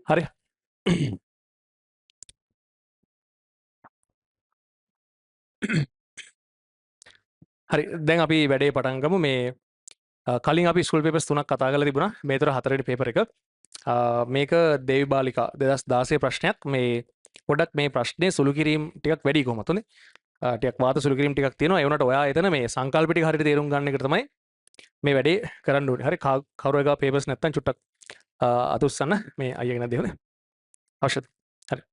හරි. හරි දැන් අපි වැඩේ පටන් ගමු මේ කලින් අපි ස්කූල් පේපර්ස් තුනක් කතා කරලා තිබුණා මේ තුර හතරවෙනි පේපර් එක මේක දේවි බාලිකා 2016 ප්‍රශ්නයක් මේ පොඩක් මේ ප්‍රශ්නේ සුළු කිරීම ටිකක් වැඩි කොහොමද හොඳේ ටිකක් වාත සුළු කිරීම ටිකක් තියෙනවා ඒ වුණාට ඔයා එතන මේ සංකල්ප ටික හරියට තේරුම් ගන්න එකට තමයි මේ වැඩේ කරන්න ඕනේ හරි කවුරු එකා පේපර්ස් නැත්තම් චුට්ටක් අත උස්සන්න මේ අයියගෙන දෙන්න අවශ්‍යද හරි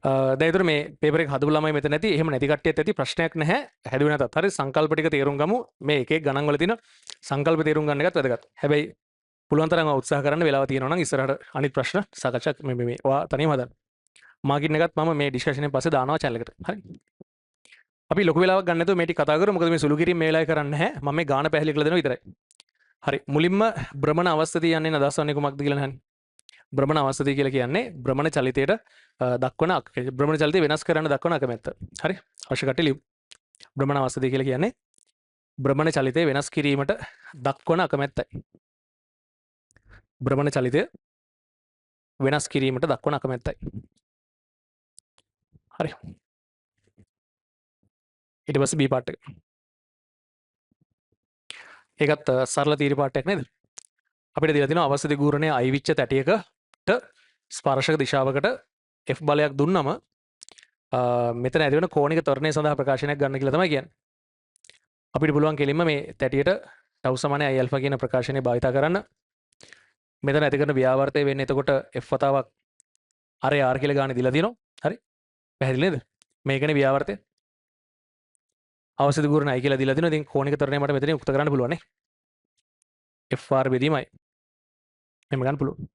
දැන් මේ පේපර් එක හදපු ළමයි මෙතන නැති එහෙම නැති කට්ටියත් ඇති ප්‍රශ්නයක් නැහැ හැදුවේ නැතත් හරි සංකල්ප ටික තේරුම් ගමු මේ එක එක ගණන් වල තියෙන සංකල්ප තේරුම් ගන්න එකත් වැදගත් හැබැයි පුළුවන් තරම් උත්සාහ කරන්න වෙලාව තියෙනවා නම් ඉස්සරහට අනිත් ප්‍රශ්න සාකච්ඡා මේ ඔයා තනියම හදන්න මාකින් එකත් මම මේ ඩිස්කෂන් එකෙන් පස්සේ දානවා channel එකට හරි අපි ලොකු වෙලාවක් ගන්න නැතුව මේ ටික කතා කරමු මොකද මේ සුළු කිරීම මේ වෙලාවේ කරන්නේ නැහැ මම මේ ගාන පැහැදිලි කරලා දෙනවා විතරයි හරි මුලින්ම භ්‍රමණ අවස්ථතිය යන්නේ අදහස් වන්නේ කුමක්ද කියලා නහන්නේ භ්‍රමණ අවස්ථතිය කියලා කියන්නේ භ්‍රමණ චලිතයට දක්වන භ්‍රමණ චලිතය වෙනස් කරන්න දක්වන අකමැත්ත හරි අවශ්‍ය කට්ටිය ලියමු භ්‍රමණ අවස්ථතිය කියලා කියන්නේ භ්‍රමණ චලිතය වෙනස් කිරීමට දක්වන අකමැත්තයි භ්‍රමණ චලිතය වෙනස් කිරීමට දක්වන අකමැත්තයි හරි ඊට පස්සේ B පාර්ට් එක ඒකත් සරල තීර පාර්ට් එකක් නේද අපිට දීලා තියෙනවා අවස්ථිත ගූර්ණයේ අයිවිච්ච තැටියකට ස්පර්ශක දිශාවකට F බලයක් දුන්නම මෙතන ඇති වෙන කෝණික ත්වරණය සඳහා ප්‍රකාශනයක් ගන්න කියලා තමයි කියන්නේ. අපිට පුළුවන් කෙලින්ම මේ තැටියට tau සමානයි I alpha කියන ප්‍රකාශනය භාවිත කරන්න. මෙතන ඇති කරන ව්‍යාවර්තය වෙන්නේ එතකොට F වතාවක් R කියලා ගානේ දීලා තියෙනවා. හරි? පැහැදිලි නේද? මේකනේ ව්‍යාවර්තය. අවස්ථිත ගූර්ණය I කියලා දීලා තියෙනවා. ඉතින් කෝණික ත්වරණය මට මෙතනින් උක්ත කරන්න පුළුවන් නේ. FR බෙදීමයි. මෙහෙම ගන්න පුළුවන්.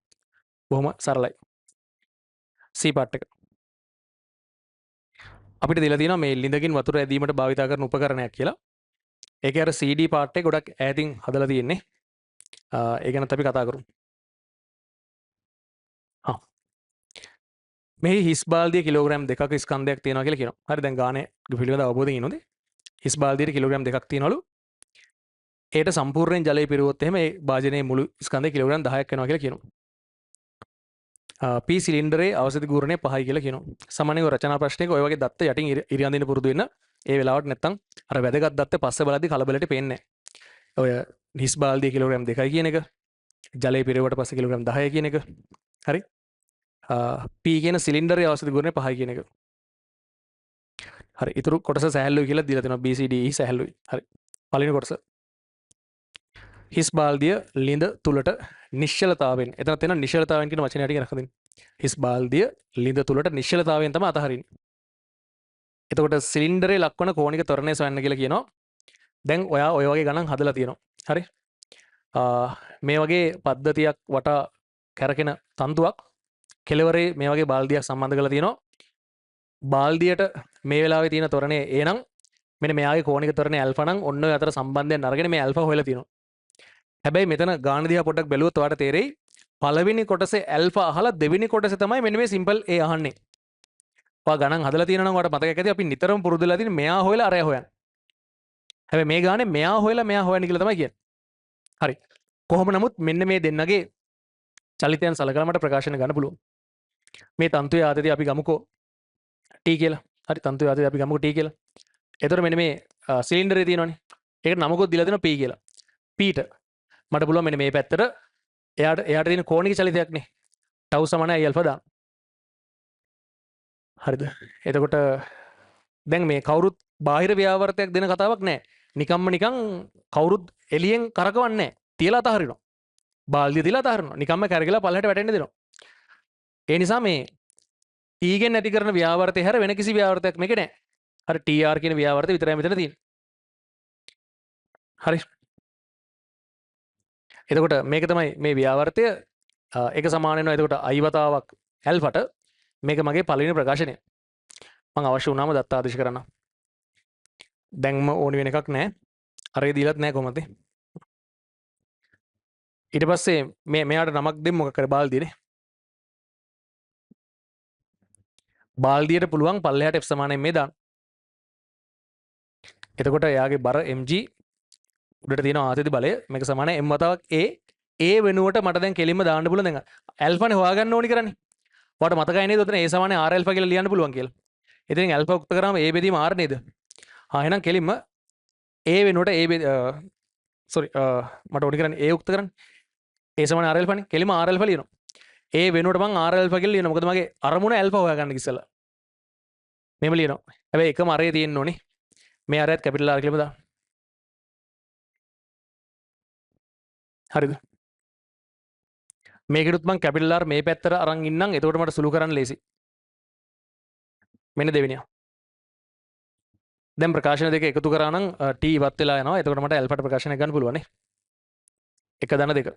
බොහොම සරලයි. C පාර්ට් එක. අපිට දීලා තියෙනවා මේ ලිඳකින් වතුර ඇදීමට භාවිත කරන උපකරණයක් කියලා. ඒකේ අර CD පාර්ට් එක ගොඩක් ඈතින් හදලා තියෙන්නේ. ඒ ගැනත් අපි කතා කරමු. හා. මේ හිස් බාල්දිය කිලෝග්‍රෑම් 2ක ස්කන්ධයක් තියෙනවා කියලා කියනවා. හරි දැන් ගානේ පිළිවෙල අවබෝධයෙන් ඉන්නොද? හිස් බාල්දියට කිලෝග්‍රෑම් 2ක් තියෙනවලු. ඒට සම්පූර්ණයෙන් ජලය පිරුවොත් එහෙම ඒ භාජනයේ මුළු ස්කන්ධය කිලෝග්‍රෑම් 10ක් වෙනවා කියලා කියනවා. P සිලින්ඩරේ අවශ්‍ය ගූර්ණය 5යි කියලා කියනවා. සාමාන්‍යයෙන් රචනා ප්‍රශ්නයක ඔය වගේ දත්ත යටින් ඉරි අඳින්න පුරුදු වෙන්න ඒ වෙලාවට නැත්තම් අර වැදගත් දත්ත පස්සේ බලද්දි කලබලට පේන්නේ නැහැ. ඔය හිස් බාල්දිය කිලෝග්‍රෑම් 2යි කියන එක ජලය පිරුවට පස්සේ කිලෝග්‍රෑම් 10යි කියන එක හරි P කියන සිලින්ඩරේ අවශ්‍ය ගුණය 5යි කියන එක. හරි ඊටු කොටස සැහැල්ලුයි කියලා දීලා තියෙනවා BCD සැහැල්ලුයි. හරි. පළවෙනි කොටස. හිස් බාල්දිය ලිඳ තුලට නිශ්චලතාවෙන්. එතන තියෙන නිශ්චලතාවෙන් කියන වචනය ටික රැකගන්න. හිස් බාල්දිය ලිඳ තුලට නිශ්චලතාවයෙන් තමයි අතහරින්නේ. එතකොට සිලින්ඩරේ ලක්වන කෝණික ත්වරණය සොයන්න කියලා කියනවා. දැන් ඔයා ඔය වගේ ගණන් හදලා තියෙනවා. හරි. මේ වගේ පද්ධතියක් වටා කැරකෙන තන්තුවක් කෙලවරේ මේ වගේ බාල්දියක් සම්බන්ධ කරලා තියෙනවා. බාල්දියට මේ වෙලාවේ තියෙන ත්වරණය A නම් මෙන්න මෙයාගේ කෝණික ත්වරණය ඇල්ෆා නම් ඔන්න ඔය අතර සම්බන්ධයෙන් අරගෙන මේ ඇල්ෆා හොයලා තියෙනවා. හැබැයි මෙතන ගාන දිහා පොඩ්ඩක් බැලුවොත් ඔයාලට තේරෙයි පළවෙනි කොටසේ ඇල්ෆා අහලා දෙවෙනි කොටසේ තමයි මෙන්න මේ සිම්පල් A අහන්නේ. ඔයා ගණන් හදලා තියෙනවා නම් ඔයාලට මතකයක් ඇති අපි නිතරම පුරුදු වෙලා තියෙන මෙයා හොයලා අරයා හොයන්න. හැබැයි මේ ගානේ මෙයා හොයලා මෙයා හොයන්න කියලා තමයි කියන්නේ. හරි. කොහොම නමුත් මෙන්න මේ දෙන්නගේ චලිතයන් සලකලා මට ප්‍රකාශන ගන්න පුළුවන්. මේ තන්තුවේ ආතතිය අපි ගමුකෝ T කියලා. හරි තන්තුවේ ආතතිය අපි ගමුකෝ T කියලා. එතකොට මෙන්න මේ සිලින්ඩරේ තියෙනවනේ. ඒකට නමකුත් දීලා දෙනවා P කියලා. P ට මට පුළුවන් මෙන්න මේ පැත්තට එයාට තියෙන කෝණික චලිතයක් නේ. tau සමානයි I alpha දාන්න. හරිද? එතකොට දැන් මේ කවුරුත් බාහිර ව්‍යාවර්තයක් දෙන කතාවක් නැහැ. නිකම්ම නිකන් කවුරුත් එළියෙන් කරකවන්නේ නැහැ. තියලා අතහරිනවා. බාල්දිය තියලා අතහරිනවා. නිකම්ම කැරකිලා පල්ලෙහාට වැටෙන්න දෙනවා. ඒ නිසා මේ T ගෙන් නැති කරන ව්‍යාවර්තය හැර වෙන කිසි ව්‍යාවර්තයක් මේකේ නැහැ. හරි TR කියන ව්‍යාවර්තය විතරයි මෙතන තියෙන්නේ. හරි. එතකොට මේක තමයි මේ ව්‍යාවර්තය එක සමාන වෙනවා එතකොට I වතාවක් ඇල්ෆාට මේක මගේ පළවෙනි ප්‍රකාශනය. මම අවශ්‍ය වුණාම දත්ත ආදේශ කරන්න. දැන්ම ඕනි වෙන එකක් නැහැ. අරේ දීලත් නැහැ කොහොමද? ඊට පස්සේ මෙයාට නමක් දෙන්න මොකක් කර බාල්දියනේ. බාල්දියට පුළුවන් පල්ලෙහාට F සමානයි මේ දාන්න. එතකොට එයාගේ බර mg උඩට තියෙන ආතති බලය මේක සමානයි m වතාවක් a ඒ වෙනුවට මට දැන් කෙලින්ම දාන්න පුළුවන් දැන් ඇල්ෆානේ හොයාගන්න ඕනි කරන්නේ. ඔයාලට මතකයි නේද උතන A සමානයි R ඇල්ෆා කියලා ලියන්න පුළුවන් කියලා. ඉතින් ඇල්ෆා උක්ත කරාම A බෙදීම R නේද? එහෙනම් කෙලින්ම A වෙනුවට sorry මට ඕනි කරන්නේ A උක්ත කරන්න. A සමානයි R ඇල්ෆානේ. කෙලින්ම R ඇල්ෆා ලියනවා. A වෙනුවට මම R ඇල්ෆා කියලා ලියනවා. මොකද මගේ අරමුණ ඇල්ෆා හොයාගන්න ඉස්සෙල්ලා. මෙහෙම ලියනවා. හැබැයි එකම අරේ තියෙන්න ඕනේ. මේ අරයත් කැපිටල් R කියලාම දාන්න. හරිද? මේකෙනුත් මම කැපිටල් R මේ පැත්තට අරන් ඉන්නම්. එතකොට මට සුළු කරන්න ලේසි. මෙන්න දෙවෙනිය. දැන් ප්‍රකාශන දෙක එකතු කරා නම් t ඉවත් වෙලා යනවා. එතකොට මට ඇල්ෆාට ප්‍රකාශනයක් ගන්න පුළුවන් නේ. 1/2.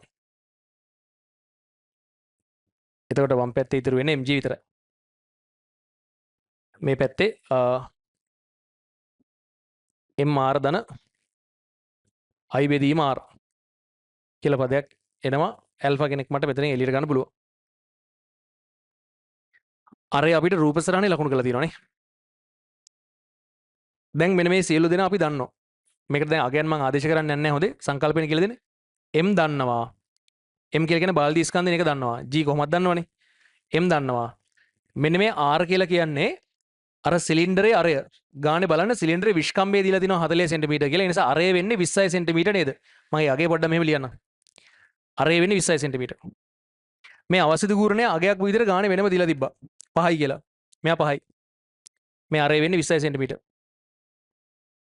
එතකොට වම් පැත්තේ ඉතුරු වෙන්නේ mg විතරයි. මේ පැත්තේ mr ධන i බෙදීම r කියලා පදයක් එනවා. ඇල්ෆා කෙනෙක් මට මෙතනින් එළියට ගන්න පුළුවන්. අරේ අපිට රූප සරහනේ ලකුණු කරලා තියෙනවානේ. දැන් මෙන්න මේ සියලු දෙනා අපි දන්නවා. මේකට දැන් අගයන් මම ආදේශ කරන්නේ නැහැ හොඳේ. සංකල්පන කියලා දෙන්නේ. m දන්නවා. m කියලා කියන්නේ බාල්දි ස්කන්ධන එක දන්නවා. g කොහොමද දන්නවනේ. m දන්නවා. මෙන්න මේ r කියලා කියන්නේ අර සිලින්ඩරේ අරය. ගානේ බලන්න සිලින්ඩරේ විස්කම්භය දීලා තිනවා 40 සෙන්ටිමීටර් කියලා. ඒ නිසා අරය වෙන්නේ 20 සෙන්ටිමීටර් නේද? මම අගේ පොඩ්ඩක් මෙහෙම ලියන්නම්. අරය වෙන්නේ 20 සෙන්ටිමීටර්. මේ අවසිත කූරණය අගයක් විදිහට ගානේ වෙනම දීලා තිබ්බා. 5යි කියලා. මෙයා 5යි. මේ අරය වෙන්නේ 20 සෙන්ටිමීටර්.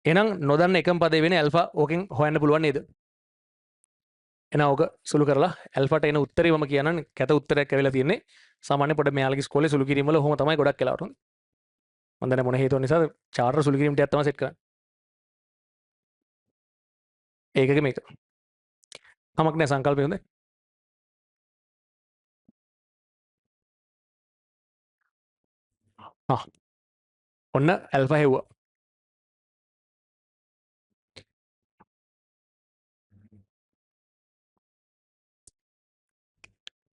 එහෙනම් නොදන්න එකම පදේ වෙන්නේ ඇල්ෆා. ඕකෙන් හොයන්න පුළුවන් නේද? එහෙනම් ඕක සුළු කරලා ඇල්ෆාට එන උත්තරේ මම කියනනම් කැත උත්තරයක් ඇවිල්ලා තියෙන්නේ. සාමාන්‍ය පොඩ මෙයාලගේ ඉස්කෝලේ සුළු කිරීම වල ඔහොම තමයි ගොඩක් වෙලාවට. මම දන්නේ මොන හේතුව නිසාද චාර්ටර් සුළු කිරීම ටිකක් තමයි සෙට් කරන්නේ. ඒකක මේක. කමක් නැහැ සංකල්පය හොඳයි. ඔන්න ඇල්ෆා හෙව්වා.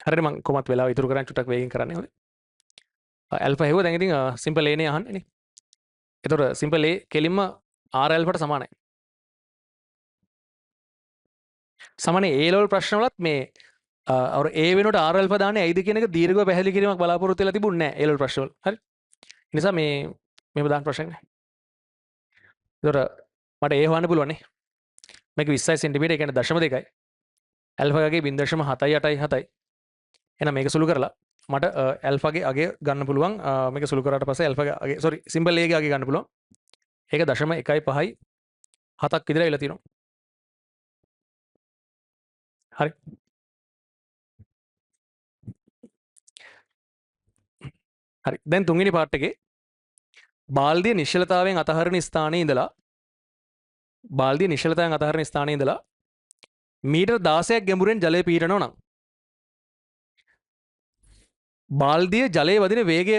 හරියට මම කොහොමත් වෙලාව ඉතුරු කරන් චුට්ටක් වේගෙන් කරන්නේ හොඳයි. ඇල්ෆා හෙව්වා දැන් ඉතින් සිම්පල් A නේ අහන්නේ නේ. එතකොට සිම්පල් A කෙලින්ම R ඇල්ෆාට සමානයි. සාමාන්‍ය A level ප්‍රශ්න වලත් මේ අර A වෙනුවට R ඇල්ෆා දාන්නේ ඇයිද කියන එක දීර්ඝව පැහැදිලි කිරීමක් බලාපොරොත්තු වෙලා තිබුණේ නැහැ A level ප්‍රශ්න වල. හරි. ඒ නිසා මේ මෙහෙම දාන්න ප්‍රශ්නයක් නැහැ. එතකොට මට A හොයන්න පුළුවන් නේ. මේක 20 සෙන්ටිමීටර ඒ කියන්නේ 0.2යි. ඇල්ෆාගේ 0.787යි. එහෙනම් මේක සුළු කරලා මට ඇල්ෆාගේ අගය ගන්න පුළුවන්. මේක සුළු කරාට පස්සේ ඇල්ෆාගේ අගය sorry සිම්පල් A ගේ අගය ගන්න පුළුවන්. ඒක 0.15යි 7ක් විතර වෙලා තියෙනවා. හරි. හරි. දැන් තුන්වෙනි පාර්ට් එකේ බාල්දිය නිශ්චලතාවයෙන් අතහරින ස්ථානයේ ඉඳලා බාල්දිය නිශ්චලතාවයෙන් අතහරින ස්ථානයේ ඉඳලා මීටර් 16ක් ගැඹුරෙන් ජලය පීරනවා නම් බාල්දිය ජලයේ වදින වේගය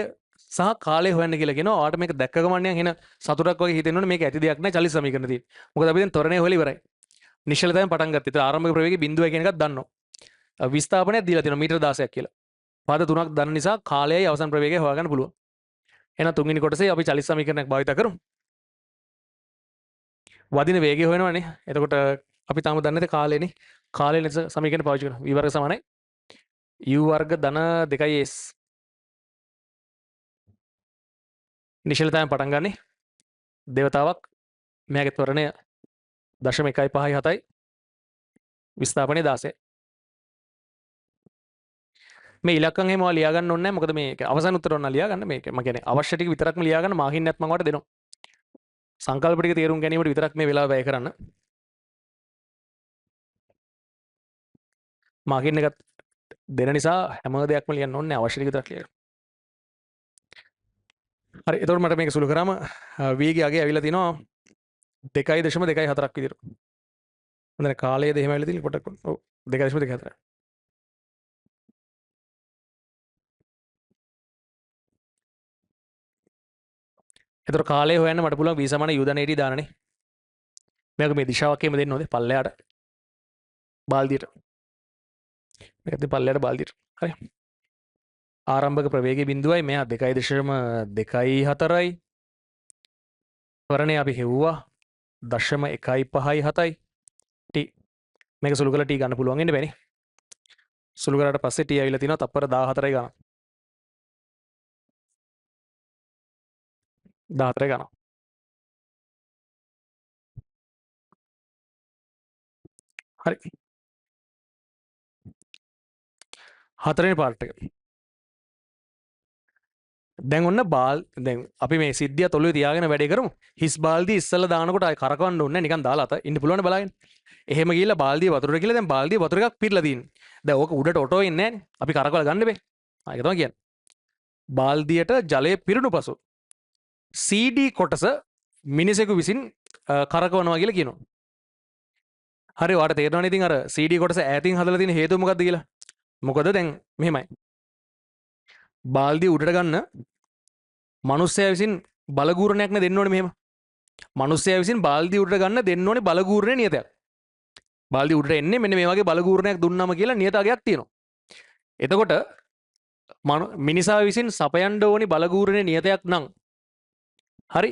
සහ කාලය හොයන්න කියලා කියනවා. ඔයාලට මේක දැක්ක ගමන් නම් එන සතුටක් වගේ හිතෙන්න ඕනේ. මේක ඇති දෙයක් නෑ චලිත සමීකරණ තියෙන්නේ. මොකද අපි දැන් ත්වරණය හොයලා ඉවරයි. නිශ්චලතාවයෙන් පටන් ගත්තා. ඒතර ආරම්භක ප්‍රවේගය 0 කියන එකක් දන්නවා. විස්ථාපනයක් දීලා තියෙනවා මීටර් 16ක් කියලා. පද තුනක් දන්න නිසා කාලයයි අවසන් ප්‍රවේගය හොයාගන්න පුළුවන්. එහෙනම් තුන්වෙනි කොටසේ අපි චලිත සමීකරණයක් භාවිත කරමු. වදින වේගය හොයනවානේ. එතකොට අපි තාම දන්නේ නැති කාලයනේ. කාලය ලෙස සමීකරණ පාවිච්චි කරනවා. v වර්ග සමානයි u වර්ග ධන 2s. නිශ්චලතාවයෙන් පටන් ගන්නේ දේවතාවක් මෙයාගේ ත්වරණය 0.157යි විස්ථාපනය 16. මේ ඉලක්කම් එහෙම ලියා ගන්න ඕනේ නැහැ. මොකද මේක අවසන් උත්තර ඔන්න ලියා ගන්න. මේක මම කියන්නේ අවශ්‍ය ටික විතරක්ම ලියා ගන්න. මාකින් නැත් මම ඔයාලට දෙනවා. සංකල්ප ටික තේරුම් ගැනීමට විතරක් මේ වෙලාව වැය කරන්න. මාකින් එකත් දෙන නිසා හැම දෙයක්ම ලියන්න ඕනේ නැහැ. අවශ්‍ය ටික විතරක් ලියන්න. හරි. එතකොට මට මේක සුළු කරාම v ගේ අගය ඇවිල්ලා තිනවා 2.24ක් විදියට. හොඳයි කාලයද එහෙම ඇවිල්ලා තියෙන්නේ පොඩ්ඩක්. ඔව් 2.24. එතකොට කාලය හොයන්න මට පුළුවන් v සමාන u ධන 80 දානනේ. මේක මේ දිශාවක් එහෙම දෙන්න ඕනේ පල්ලෙහාට. බාල්දියට. මේක ඉතින් පල්ලෙහාට බාල්දියට. හරි. ආරම්භක ප්‍රවේගය බිඳුවයි මෙයා 2.24යි. ත්වරණය අපි හෙව්වා 0.157යි t. මේක සුළු කරලා t ගන්න පුළුවන් වෙන්නේ බෑනේ. සුළු කරාට පස්සේ t ඇවිල්ලා තිනවා තප්පර 14යි ගණන්. 14යි ගණන්. හරි. හතරවෙනි පාර්ට් එක. දැන් ඔන්න දැන් අපි මේ සිද්ධිය තොලුවේ තියාගෙන වැඩේ කරමු. හිස් බාල්දිය ඉස්සෙල්ලා දානකොට ආයි කරකවන්න ඕනේ නිකන් දාලා අත ඉන්න පුළුවන් බලාගෙන. එහෙම ගිහිල්ලා බාල්දිය වතුරට ගිහලා දැන් බාල්දිය වතුර එකක් පිරලා තියෙන්නේ. දැන් ඕක උඩට ඔටෝ එන්නේ නැහනේ. අපි කරකවලා ගන්න බෑ. ඒක තමයි කියන්නේ. බාල්දියට ජලය පිරුණු පසු CD කොටස මිනිසෙකු විසින් කරකවනවා කියලා කියනවා. හරි ඔයාලට තේරෙනවනේ ඉතින් අර CD කොටස ඈතින් හදලා තියෙන හේතුව මොකද්ද කියලා. මොකද දැන් මෙහෙමයි. බාල්දිය උඩට ගන්න මනුස්සයා විසින් බලගූරණයක් නේ දෙන්න ඕනේ මෙහෙම. මනුස්සයා විසින් බාල්දිය උඩට ගන්න දෙන්න ඕනේ බලගූරණේ නියතයක්. බාල්දිය උඩට එන්නේ මෙන්න මේ වගේ බලගූරණයක් දුන්නාම කියලා නියතකයක් තියෙනවා. එතකොට මිනිසා විසින් සපයන්න ඕනි බලගූරණේ නියතයක් නම් හරි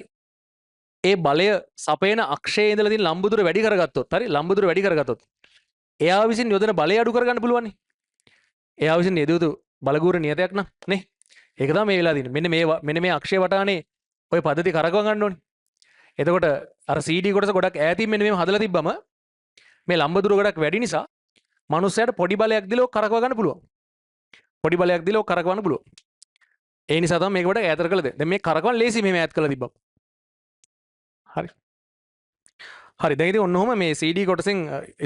ඒ බලය සපයන අක්ෂයේ ඉඳලා තියෙන ලම්බුදුර වැඩි කරගත්තොත් හරි ලම්බුදුර වැඩි කරගත්තොත් එයා විසින් යොදන බලය අඩු කරගන්න පුළුවන් නේ. එයා විසින් යෙදිය යුතු බලගූර නියතයක් නම් නේ. ඒක තමයි මේ වෙලා තියෙන්නේ. මෙන්න මේ අක්ෂය වටානේ ඔය පද්ධතිය කරකව ගන්න ඕනේ. එතකොට අර CD කොටස ගොඩක් ඈතින් මෙන්න මේව හදලා තිබ්බම මේ ලම්බදුර ගොඩක් වැඩි නිසා මනුස්සයාට පොඩි බලයක් දීලා ඔක කරකව ගන්න පුළුවන්. පොඩි බලයක් දීලා ඔක කරකවන්න පුළුවන්. ඒ නිසා තමයි මේක ගොඩක් ඈතට කළද. දැන් මේ කරකවන්න ලේසි මෙහෙම ඈත් කරලා තිබ්බම. හරි. හරි දැන් ඉතින් ඔන්න ඔහම මේ CD කොටසෙන්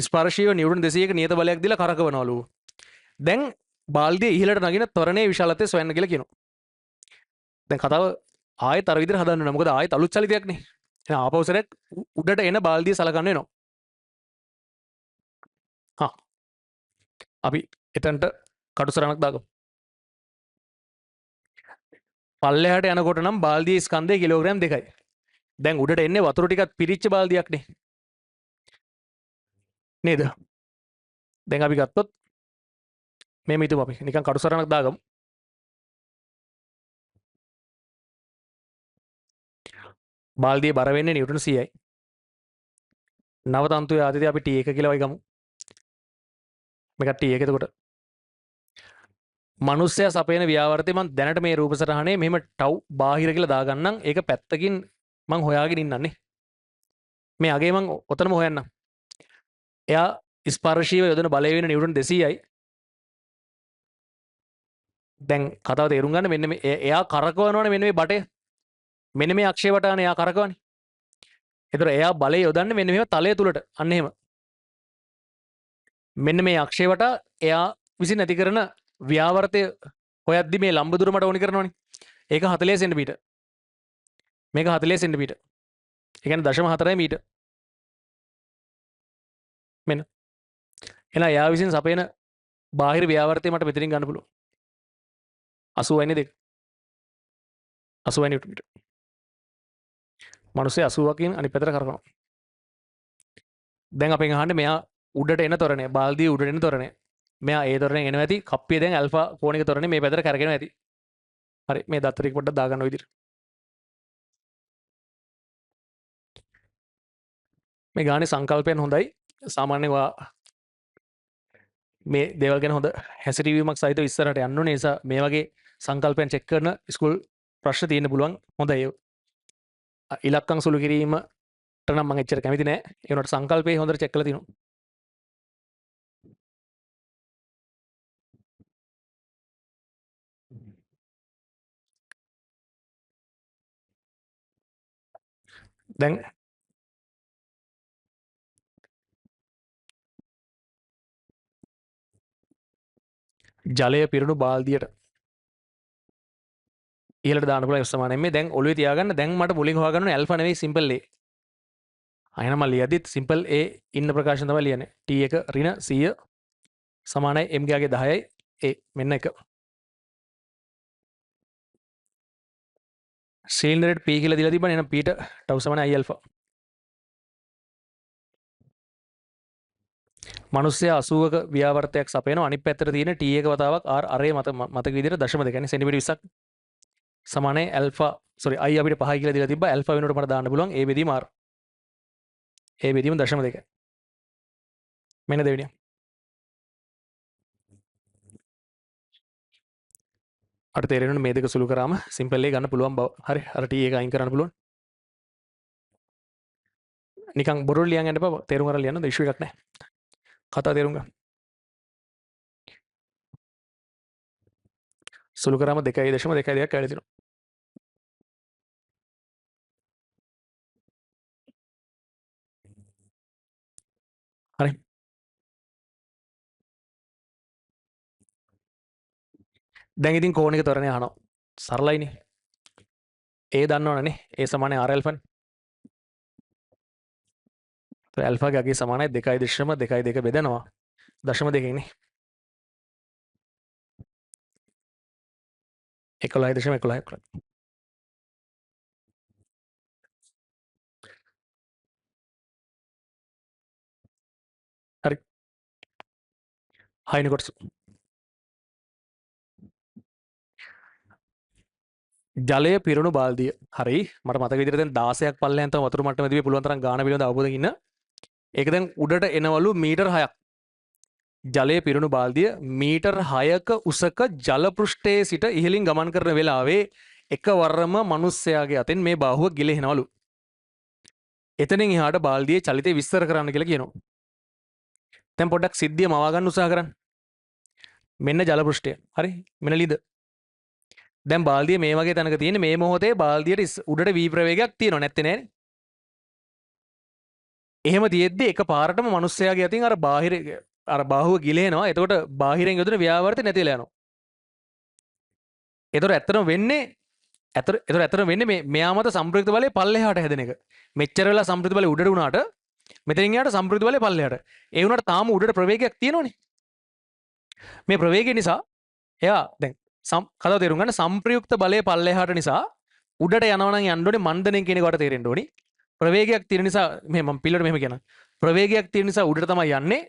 ස්පර්ශීය නිව්ටන් 200ක නියත බලයක් දීලා කරකවනවලු. දැන් බාල්දිය ඉහළට නගින ත්වරණයේ විශාලත්වය සොයන්න කියලා කියනවා. දැන් කතාව ආයෙත් අර විදිහට හදන්න ඕන. මොකද ආයෙත් අලුත් චලිතයක්නේ. එහෙනම් ආපහු සැරයක් උඩට එන බාල්දිය සලකන්න වෙනවා. හා. අපි එතනට කටුසරණක් දාගමු. පල්ලෙහාට යනකොට නම් බාල්දියේ ස්කන්ධය කිලෝග්‍රෑම් 2යි. දැන් උඩට එන්නේ වතුර ටිකක් පිරිච්ච බාල්දියක්නේ. නේද? දැන් අපි ගත්තොත් මේම හිතමු අපි නිකන් කටුසරණක් දාගමු. බාල්දියේ බර වෙන්නේ නිව්ටන් 100යි. නව තන්තුවේ ආදිතය අපි T1 කියලා වයි ගමු. මේක T1 එතකොට. මනුස්සයා සපයන ව්‍යාවර්තය මම දැනට මේ රූප සටහනේ මෙහෙම ටව් බාහිර කියලා දාගන්නම්. ඒක පැත්තකින් මං හොයාගෙන ඉන්නන්නේ. මේ අගේ මං ඔතනම හොයන්නම්. එයා ස්පර්ශීව යොදන බලය වෙන නිව්ටන් 200යි. දැන් කතාව තේරුම් ගන්න මෙන්න මේ එයා කරකවනවනේ මෙන්න මේ බටය. මෙන්න මේ අක්ෂය වටානේ එයා කරකවන්නේ. ඒතර එයා බලය යොදන්නේ මෙන්න මෙහෙම තලය තුලට. අන්න එහෙම. මෙන්න මේ අක්ෂය වටා එයා විසින් ඇති කරන ව්‍යාවර්තය හොයද්දි මේ ලම්බදුර මට ඕනි කරනවනේ. ඒක 40 සෙන්ටිමීටර්. මේක 40 සෙන්ටිමීටර්. ඒ කියන්නේ 0.4 මීටර්. මෙන්න. එහෙනම් එයා විසින් සපයන බාහිර ව්‍යාවර්තය මට මෙතනින් ගන්න පුළුවන්. 80යි නේද? 80 නිව්ටන් මීටර්. මිනිස්සේ 80කින් අනිත් පැත්තට කරකවනවා. දැන් අපෙන් අහන්නේ මෙයා උඩට එන තොරණය, බාල්දිය උඩට එන තොරණය. මෙයා ඒ තොරණයෙන් එනවා ඇති. කප්පිය දැන් ඇල්ෆා කෝණික තොරණය මේ පැත්තට කරගෙනවා ඇති. හරි මේ දත්තර ටික පොඩ්ඩක් දාගන්න ඔය විදිහට. මේ ගානේ සංකල්පයන් හොඳයි. සාමාන්‍යයෙන් මේ දේවල් ගැන හොඳ හැසිරීමක් සහිතව ඉස්සරහට යන්න ඕනේ. ඒ නිසා මේ වගේ සංකල්පයන් චෙක් කරන ස්කූල් ප්‍රශ්න තියෙන්න පුළුවන්. හොඳයි. ඉලක්කම් සුළු කිරීමට නම් මම එච්චර කැමති නෑ. ඒ වුණාට සංකල්පේ හොඳට චෙක් කරලා තිනවා. දැන් ජලය පිරුණු බාල්දියට ඉහළට දාන්න පුළුවන් සමානයි. මේ දැන් ඔළුවේ තියාගන්න. දැන් මට මුලින් හොයාගන්න ඕනේ ඇල්ෆා නෙවෙයි සිම්පල් A. අයන මම ලියද්දිත් සිම්පල් A ඉන්න ප්‍රකාශන තමයි ලියන්නේ. T1 ඍණ 100 සමානයි m ගේ 10යි A මෙන්න එක. සිලින්ඩරේට P කියලා දීලා තිබ්බනේ. එහෙනම් P ට ටව් සමානයි I ඇල්ෆා. මිනිස්සයා 80ක ව්‍යාවර්තයක් සපයනවා. අනිත් පැත්තට තියෙන T1 වතාවක් R අරේ මතක විදිහට 0.2 කියන්නේ සෙන්ටිමීටර් 20ක් සමානයි ඇල්ෆා සෝරි I අපිට 5යි කියලා දීලා තිබ්බා. ඇල්ෆා වෙනුවට මට දාන්න පුළුවන් A බෙදීම R. A බෙදීම 0.2. මෙන්න දෙවෙනිය. අර තේරෙනවනේ මේ දෙක සුළු කරාම සිම්පල් එක ගන්න පුළුවන් බව. හරි. අර t එක අයින් කරන්න පුළුවන්. නිකන් බොරු ලියන් යන්න එපා. තේරුම් අරන් ලියන්න. ඉෂුව එකක් නැහැ. කතාව තේරුම් ගන්න. සුළු කරාම 2.2ක් වැඩි තියෙනවා. හරි. දැන් ඉතින් කෝණික ත්වරණය අහනවා. සරලයිනේ. ඒ දන්නවනේ. ඒ සමානයි r alpha නේ. તો ඇල්ෆා ගේ අගේ සමානයි 2.2 බෙදනවා 0.2 නේ. 11.11. හරි. හයින කොටස. ජලය පිරුණු බාල්දිය. හරි. මට මතක විදිහට දැන් 16ක් පල්ලෙයන් තම වතුර මට්ටම දිවේ පුළුවන් තරම් ගාන පිළිබඳ අවබෝධයෙන් ඉන්න. ඒක දැන් උඩට එනවලු මීටර් 6ක්. ජලය පිරුණු බාල්දිය මීටර් 6ක උසක ජල පෘෂ්ඨයේ සිට ඉහළින් ගමන් කරන වෙලාවේ එකවරම මිනිස්සයාගේ අතින් මේ බාහුව ගිලෙහෙනවලු. එතනින් එහාට බාල්දියේ චලිතය විස්තර කරන්න කියලා කියනවා. දැන් පොඩ්ඩක් සිද්ධිය මවා ගන්න උත්සාහ කරන්න. මෙන්න ජල පෘෂ්ඨය. හරි. මෙන්න ලිද. දැන් බාල්දිය මේ වගේ තැනක තියෙන මේ මොහොතේ බාල්දියට උඩට වී ප්‍රවේගයක් තියෙනවා නැත්තේ නෑනේ. එහෙම තියෙද්දි එක පාරටම මිනිස්සයාගේ අතින් අර බාහිර අර බාහුව ගිලෙනවා. එතකොට බාහිරෙන් යොදන ව්‍යාවෘත නැති වෙලා යනවා. එතකොට ඇත්තටම වෙන්නේ ඇත්තටම වෙන්නේ මේ මෙයා මත සම්ප්‍රයුක්ත බලය පල්ලෙහාට හැදෙන එක. මෙච්චර වෙලා සම්ප්‍රයුක්ත බලය උඩට වුණාට මෙතනින් යාට සම්ප්‍රයුක්ත බලය පල්ලෙහාට. ඒ වුණාට තාම උඩට ප්‍රවේගයක් තියෙනවනේ. මේ ප්‍රවේගය නිසා එයා දැන් කතාව තේරුම් ගන්න සම්ප්‍රයුක්ත බලය පල්ලෙහාට නිසා උඩට යනවා නම් යන්න ඕනේ මණ්ඩණයෙන් කියන එකට තේරෙන්න ඕනේ. ප්‍රවේගයක් තියෙන නිසා මම පිළිවෙලට මෙහෙම කියනවා. ප්‍රවේගයක් තියෙන නිසා උඩට තමයි යන්නේ.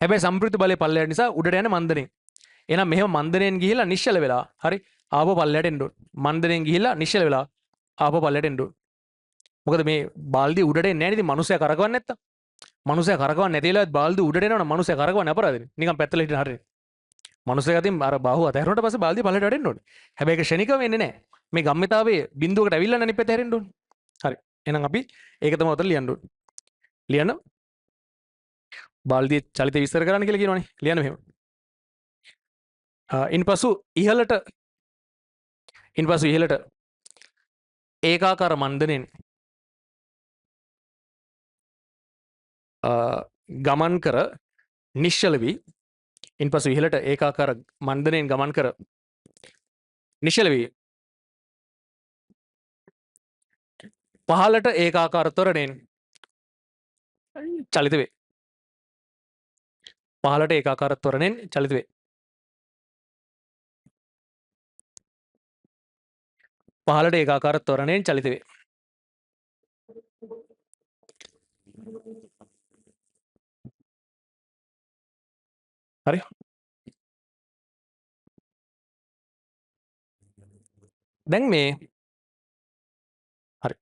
හැබැයි සම්ප්‍රයුක්ත බලය පල්ලෙහාට නිසා උඩට යන්නේ මණ්ඩණයෙන්. එහෙනම් මෙහෙම මණ්ඩණයෙන් ගිහිලා නිශ්චල වෙලා හරි ආපහු පල්ලෙහාට එන්න ඕනේ. මණ්ඩණයෙන් ගිහිලා නිශ්චල වෙලා ආපහු පල්ලෙහාට එන්න ඕනේ. මොකද මේ බාල්දිය උඩට එන්නේ නැහැ නේද? මිනිස්සයා කරකවන්නේ නැත්තම්. මිනිස්සයා කරකවන්නේ නැති වෙලාවත් බාල්දිය උඩට එනවනම් මිනිස්සයා කරකවන්නේ අපරාධනේ. නිකන් පැත්තල හිටින හරිනේ. මිනිස්සයා අතින් අර බාහුව අතහැරුණාට පස්සේ බාල්දිය පල්ලෙහාට වැටෙන්න ඕනේ. හැබැයි ඒක ෂණිකව වෙන්නේ නැහැ. මේ ගම්මිතාවේ බිඳුවකට ඇවිල්ලා අනිත් පැත්තට හැරෙන්න ඕනේ. හරි. එහෙනම් අපි ඒක තමයි උතන ලියන්න ඕනේ. ලියන්න බාල්දිය චලිත විස්තර කරන්න කියලා කියනවනේ. ලියන්න මෙහෙම. ඉන්පසු ඉහළට ඒකාකාර මණ්ඩණයෙන් ගමන් කර නිශ්චල වී ඉන්පසු ඉහළට ඒකාකාර මණ්ඩණයෙන් ගමන් කර නිශ්චල වී පහළට ඒකාකාර ත්වරණයෙන් චලිත වේ. පහළට ඒකාකාර ත්වරණයෙන් චලිත වේ. පහළට ඒකාකාර ත්වරණයෙන් චලිත වේ. හරි. දැන් මේ හරි.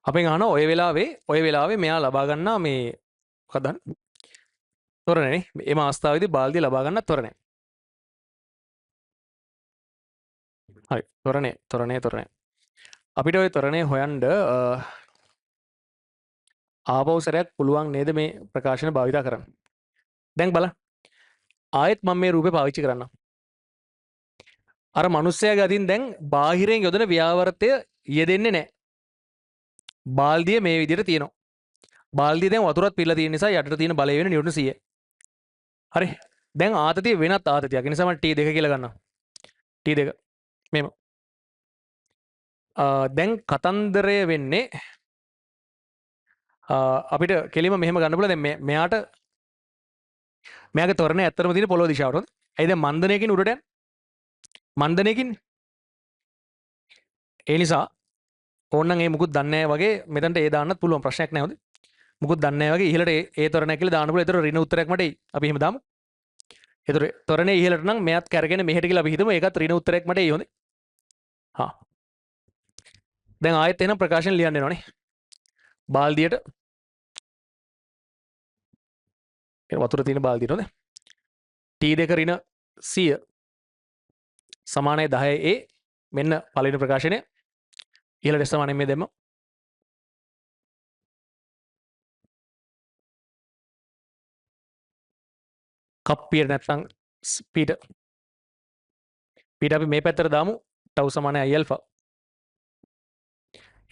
අපෙන් අහන ඔය වෙලාවේ මෙයා ලබා ගන්නා මේ මොකක්ද දන්නේ? ත්වරණනේ. මේ අවස්ථාවේදී බාල්දිය ලබා ගන්න ත්වරණය. හරි. ත්වරණය. අපිට ওই ත්වරණය හොයන්න ආපහු සැරයක් පුළුවන් නේද මේ ප්‍රකාශන භාවිතා කරන්න. දැන් බලන්න. ආයෙත් මම මේ රූපේ පාවිච්චි කරන්නම්. අර මිනිස්සයාගේ අතින් දැන් බාහිරෙන් යොදන ව්‍යාවෘතය යෙදෙන්නේ නැහැ. බාල්දිය මේ විදිහට තියෙනවා. බාල්දිය දැන් වතුරත් පිරලා තියෙන නිසා යටට තියෙන බලය වෙන නිව්ටන් 100. හරි. දැන් ආතතිය වෙනත් ආතතියක්. ඒ නිසා මම T2 කියලා ගන්නවා. T2. මෙහෙම. දැන් කතන්දරය වෙන්නේ අපිට කෙලිම මෙහෙම ගන්න පුළුවන්. දැන් මෙයාගේ ත්වරණය ඇත්තටම තියෙන පොළොව දිශාවට. ඇයි දැන් මන්දනයකින් උඩට යන්නේ? මන්දනයකින්. ඒ නිසා ඕනනම් ඒ මුකුත් දන්නේ නැහැ වගේ මෙතනට ඒ දාන්නත් පුළුවන් ප්‍රශ්නයක් නැහැ හොඳ. මුකුත් දන්නේ නැහැ වගේ ඉහළට ඒ ත්වරණය කියලා දාන්න පුළුවන්. ඒතර ඍණ උත්තරයක් මට එයි. අපි එහෙම දාමු. ඒතර ත්වරණය ඉහළට නම් මෙයත් කැරගෙන මෙහෙට කියලා අපි හිතමු. ඒකත් ඍණ උත්තරයක් මට එයි හොඳ. හා. දැන් ආයෙත් එහෙනම් ප්‍රකාශන ලියන්න වෙනවනේ. බාල්දියට වතුර තියෙන බාල්දියට හොඳ. T2 ඍණ 100 සමානයි 10A මෙන්න පළවෙනි ප්‍රකාශනය ඉහළට සමානයි මේ දෙම කප්පියට නැත්නම් ස්පීඩ් අපි මේ පැත්තට දාමු ටව් සමානයි I ඇල්ෆා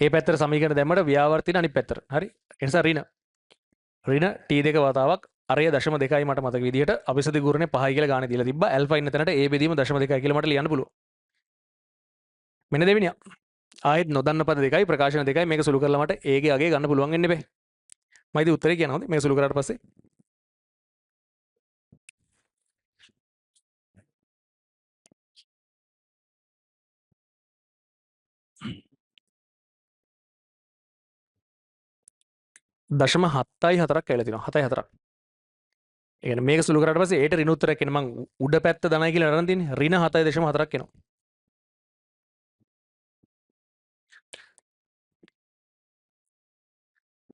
ඒ පැත්තට සමීකරණ දැම්මට ව්‍යාවර්තින අනිත් පැත්තට හරි ඒ නිසා ඍණ t2 වතාවක් අරය 0.2යි මට මතක විදිහට අபிසති ගුණනේ 5යි කියලා ගානේ දීලා තිබ්බා ඇල්ෆා ඉන්න තැනට a බෙදීම 0.2යි කියලා මට ලියන්න පුළුවන් මෙන්න දෙවෙනිය ආයෙත් නොදන්න පද දෙකයි ප්‍රකාශන දෙකයි මේක සුළු කරලා මට a ගේ අගේ ගන්න පුළුවන් වෙන්නේ බෑ මම ඉතින් උත්තරේ කියනවා මේක සුළු කරාට පස්සේ දශම 7.4ක් කියලා තියෙනවා 7.4ක් ඒ කියන්නේ මේක සුළු කරාට පස්සේ ඒට ඍණ උත්තරයක් එන මං උඩ පැත්ත දනයි කියලා අරන් තින්නේ ඍණ 7.4ක් එනවා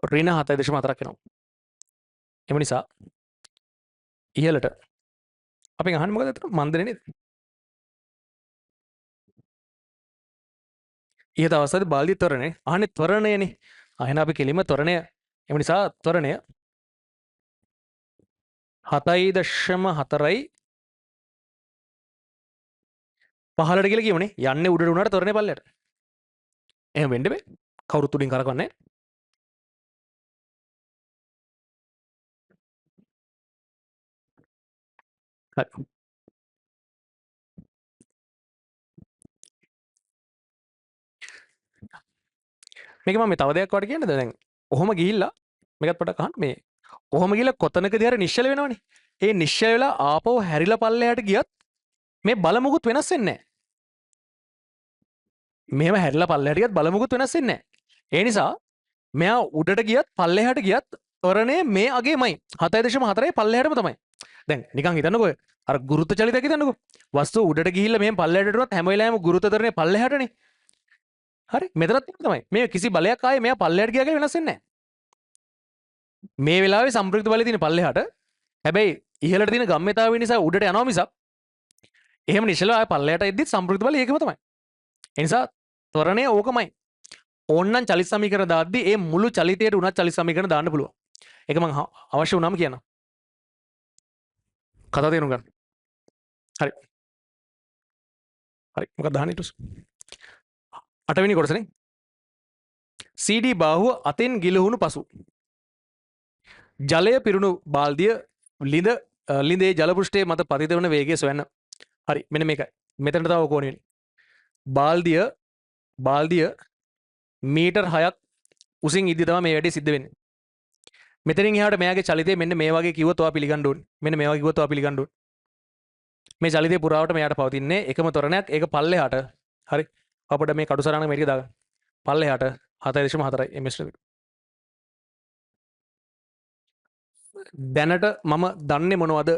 ඍණ 7.4ක් එනවා එම නිසා ඉහළට අපෙන් අහන්නේ මොකද අතන මන්දනේ නේද ඉහත අවස්ථාවේ බාල්දිය ත්වරණය අහන්නේ ත්වරණයනේ අහන අපි කෙලිම ත්වරණය එම නිසා ත්වරණය 7.4යි පහලට කියලා කියමුනේ යන්නේ උඩට උනාට ත්වරණය පල්ලයට එහෙම වෙන්න බෑ කවුරුත් උඩින් කරකවන්නේ හරි මේක මම තව දෙයක් වට කියන්නද දැන් ඔහොම ගිහිල්ලා මේකත් පොඩක් අහන්න මේ ඔහොම ගිහිල්ලා කොතනකදී හරි නිශ්චල වෙනවනේ ඒ නිශ්චල වෙලා ආපහු හැරිලා පල්ලෙහාට ගියත් මේ බලමුකුත් වෙනස් වෙන්නේ නැහැ මේව හැරිලා පල්ලෙහාට ගියත් බලමුකුත් වෙනස් වෙන්නේ නැහැ ඒ නිසා මෙයා උඩට ගියත් පල්ලෙහාට ගියත් ත්වරණය මේ අගේමයි 7.4යි පල්ලෙහාටම තමයි දැන් නිකන් හිතන්නකෝ අර ගුරුත්ව චලිතයක් හිතන්නකෝ වස්තුව උඩට ගිහිල්ලා මෙහෙන් පල්ලෙහාට යනවත් හැම වෙලාවෙම ගුරුත්ව ත්වරණය පල්ලෙහාටනේ හරි මෙතනත් ඒක තමයි මේ කිසි බලයක් ආයේ මෙයා පල්ලෙහාට ගියා කියලා වෙනස් වෙන්නේ නැහැ මේ වෙලාවේ සම්ප්‍රයුක්ත බලය තියෙන පල්ලෙහාට හැබැයි ඉහළට තියෙන ගම්මිතාවය නිසා උඩට යනවා මිසක් එහෙම නිශ්චලව ආයේ පල්ලෙහාට එද්දි සම්ප්‍රයුක්ත බලය ඒකම තමයි ඒ නිසා ත්වරණය ඕකමයි ඕන්නම් චලිත සමීකරණ දාද්දි ඒ මුළු චලිතයට උනත් චලිත සමීකරණ දාන්න පුළුවන් ඒක මම අවශ්‍ය වුණාම කියනවා කතාව තේරුම් ගන්න හරි මොකක්ද දාන්නේ ඊට පස්සේ 8 වෙනි කොටසනේ CD බාහුව අතෙන් ගිලහුණු පසු ජලය පිරුණු බාල්දිය ලිඳේ ජල පෘෂ්ඨයේ මත පතිත වන වේගය සොයන්න හරි මෙන්න මේකයි මෙතනට තව කොහොම වෙන්නේ බාල්දිය මීටර් 6ක් උසින් ඉද්දි තමයි මේ වැඩේ සිද්ධ වෙන්නේ මෙතනින් එහාට මෙයාගේ චලිතය මෙන්න මේ වගේ කිව්වොත් ඔයා පිළිගන්න ඕනේ මෙන්න මේ වගේ කිව්වොත් ඔයා පිළිගන්න ඕනේ මේ චලිතය පුරාවට මෙයාට පවතින්නේ එකම ත්වරණයක් ඒක පල්ලෙහාට හරි අපිට මේ කටු සරණ මේක දාගන්න පල්ලෙහාට 7.4යි ms දැනට මම දන්නේ මොනවද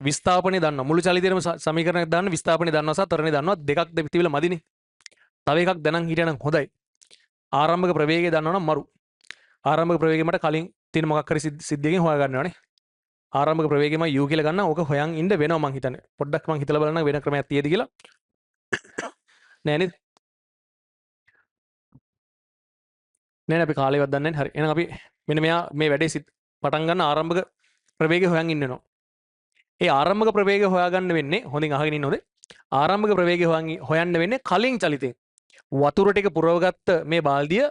විස්ථාපනය දන්නවා මුළු චලිතේම සමීකරණයක් දාන්න විස්ථාපනය දන්නවා සහ ත්වරණය දන්නවා දෙකක් තිබිලා මදිනේ තව එකක් දැනන් හිටියනම් හොඳයි ආරම්භක ප්‍රවේගය දන්නවනම් මරු ආරම්භක ප්‍රවේගය මට කලින් තියෙන මොකක් හරි සිද්ධියකින් හොයා ගන්නවානේ ආරම්භක ප්‍රවේගයම u කියලා ගන්න ඕක හොයන් ඉන්න වෙනවා මං හිතන්නේ පොඩ්ඩක් මං හිතලා බලන්න වෙන ක්‍රමයක් තියෙද කියලා නෑ නේද නෑ අපි කාලේවත් දන්නේ නැහැ හරි එහෙනම් අපි මෙන්න මෙයා මේ වැඩේ පටන් ගන්න ආරම්භක ප්‍රවේගය හොයන් ඉන්න වෙනවා ඒ ආරම්භක ප්‍රවේගය හොයාගන්න වෙන්නේ හොඳින් අහගෙන ඉන්නෝද ආරම්භක ප්‍රවේගය හොයන්න වෙන්නේ කලින් චලිතේ වතුර ටික පුරවගත්ත මේ බාල්දිය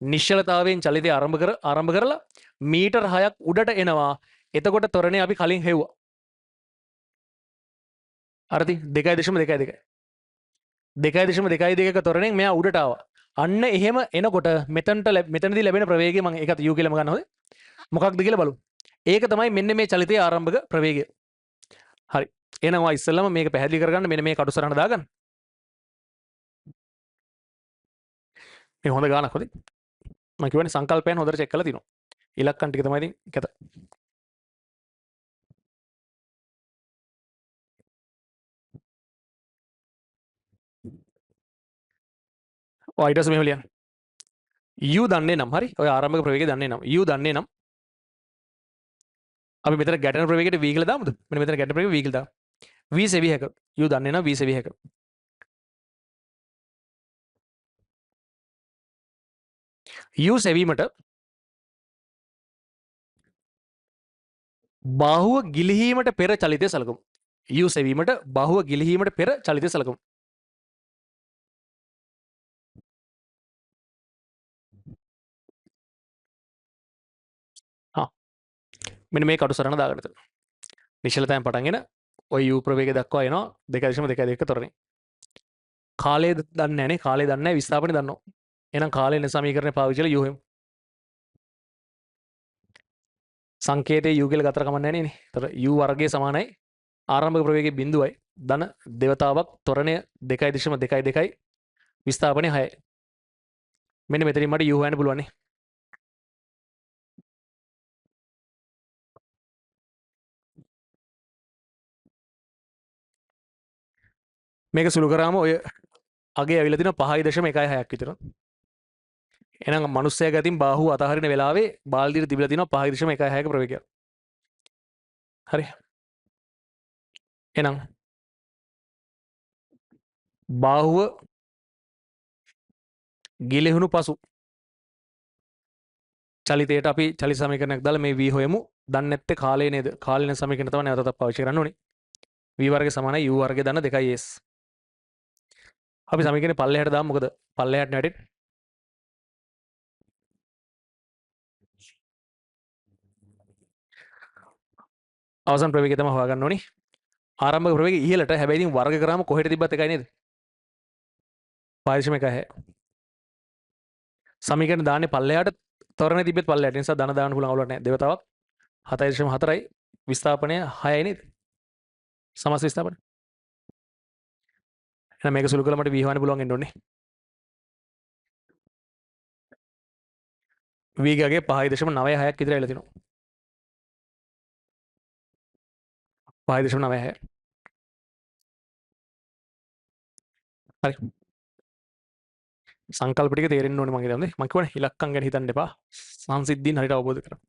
නිශ්චලතාවයෙන් චලිතය ආරම්භ කරලා මීටර් 6ක් උඩට එනවා එතකොට ත්වරණය අපි කලින් හෙව්වා හරිද 2.2 ත්වරණයෙන් මෙයා උඩට ආවා අන්න එහෙම එනකොට මෙතනදී ලැබෙන ප්‍රවේගය මම ඒකත් u කියලාම ගන්න හොඳ මොකක්ද කියලා බලමු ඒක තමයි මෙන්න මේ චලිතයේ ආරම්භක ප්‍රවේගය හරි එහෙනම් ඔයා ඉස්සෙල්ලාම මේක පැහැදිලි කරගන්න මෙන්න මේ කටු සරහන දාගන්න මේ හොඳ ගානක් හොඳයි මම කියවනේ සංකල්පයන් හොඳට චෙක් කරලා තිනවා ඉලක්කම් ටික තමයි ඉතින් කැත ඔය ඊට පස්සේ මෙහෙම ලියන්න u දන්නේ නම් හරි ඔය ආරම්භක ප්‍රවේගය දන්නේ නම් u දන්නේ නම් අපි මෙතන ගැටෙන ප්‍රවේගයට v කියලා දාමුද මෙන්න මෙතන ගැටෙන ප්‍රවේගය v කියලා දාමු v සෙවිය හැක u දන්නේ නම් v සෙවිය හැක U සෙවීමට බාහුව ගිලිහීමට පෙර චලිතය සලකමු. U සෙවීමට බාහුව ගිලිහීමට පෙර චලිතය සලකමු. මෙන්න මේ කටු සරණ දාගන්න එතන. නිශ්චල තැන් පටන්ගෙන ඔය U ප්‍රවේගය දක්වා එනවා 2.2 තරණේ. කාලය දන්නේ නැහනේ. කාලය දන්නේ නැහැ. විස්ථාපනය දන්නවා. එහෙනම් කාලය වෙන සමීකරණය පාවිච්චි කරලා U හෙමු. සංකේතයේ U කියලා ගතර කමක් නැහැ නේ. ඒතර U වර්ගය සමානයි ආරම්භක ප්‍රවේගයේ බිඳුවයි ධන දේවතාවක් ත්වරණය 2.2 විස්ථාපනය 6යි. මෙන්න මෙතනින් මට U හොයන්න පුළුවන් නේ. මේක සුළු කරාම ඔය අගේ ඇවිල්ලා තිනවා 5.16ක් විතර. එහෙනම් මිනිස්සයාගේ අතින් බාහුව අතහරින වෙලාවේ බාල්දියට තිබිලා තිනවා 5.16ක ප්‍රවේගයක්. හරි. එහෙනම් බාහුව ගිලිහුණු පසු චලිතයට අපි චලිත සමීකරණයක් දාලා මේ v හොයමු. දන්නේ නැත්තේ කාලය නේද? කාලය වෙන සමීකරණ තමයි නැවතත් පාවිච්චි කරන්න ඕනේ. v වර්ගය සමානයි u වර්ගය දන්න 2s. අපි සමීකරණේ පල්ලෙහාට දාමු. මොකද පල්ලෙහාට නැටෙන්නේ. අවසන් ප්‍රවේගය තමයි හොයාගන්න ඕනේ. ආරම්භක ප්‍රවේගය ඉහළට. හැබැයි ඉතින් වර්ග කරාම කොහෙට තිබ්බත් එකයි නේද? 5.1. සමීකරණ දාන්නේ පල්ලෙහාට ත්වරණය තිබෙත් පල්ලෙහාට. නිසා ධන දාන්න පුළුවන් අවුලක් නැහැ. දේවතාවක් 7.4යි විස්ථාපනය 6යි නේද? සමස්ත විස්ථාපනය. එහෙනම් මේක සුළු කළා මට v හොයන්න පුළුවන් වෙන්න ඕනේ. v ගගේ 5.96ක් විතර ඇවිල්ලා තිනවා. 5.96. හරි. සංකල්ප ටික තේරෙන්න ඕනේ මම හිතන්නේ. මම කියවනේ ඉලක්කම් ගැන හිතන්න එපා. සංසිද්ධීන් හරියට අවබෝධ කරගන්න.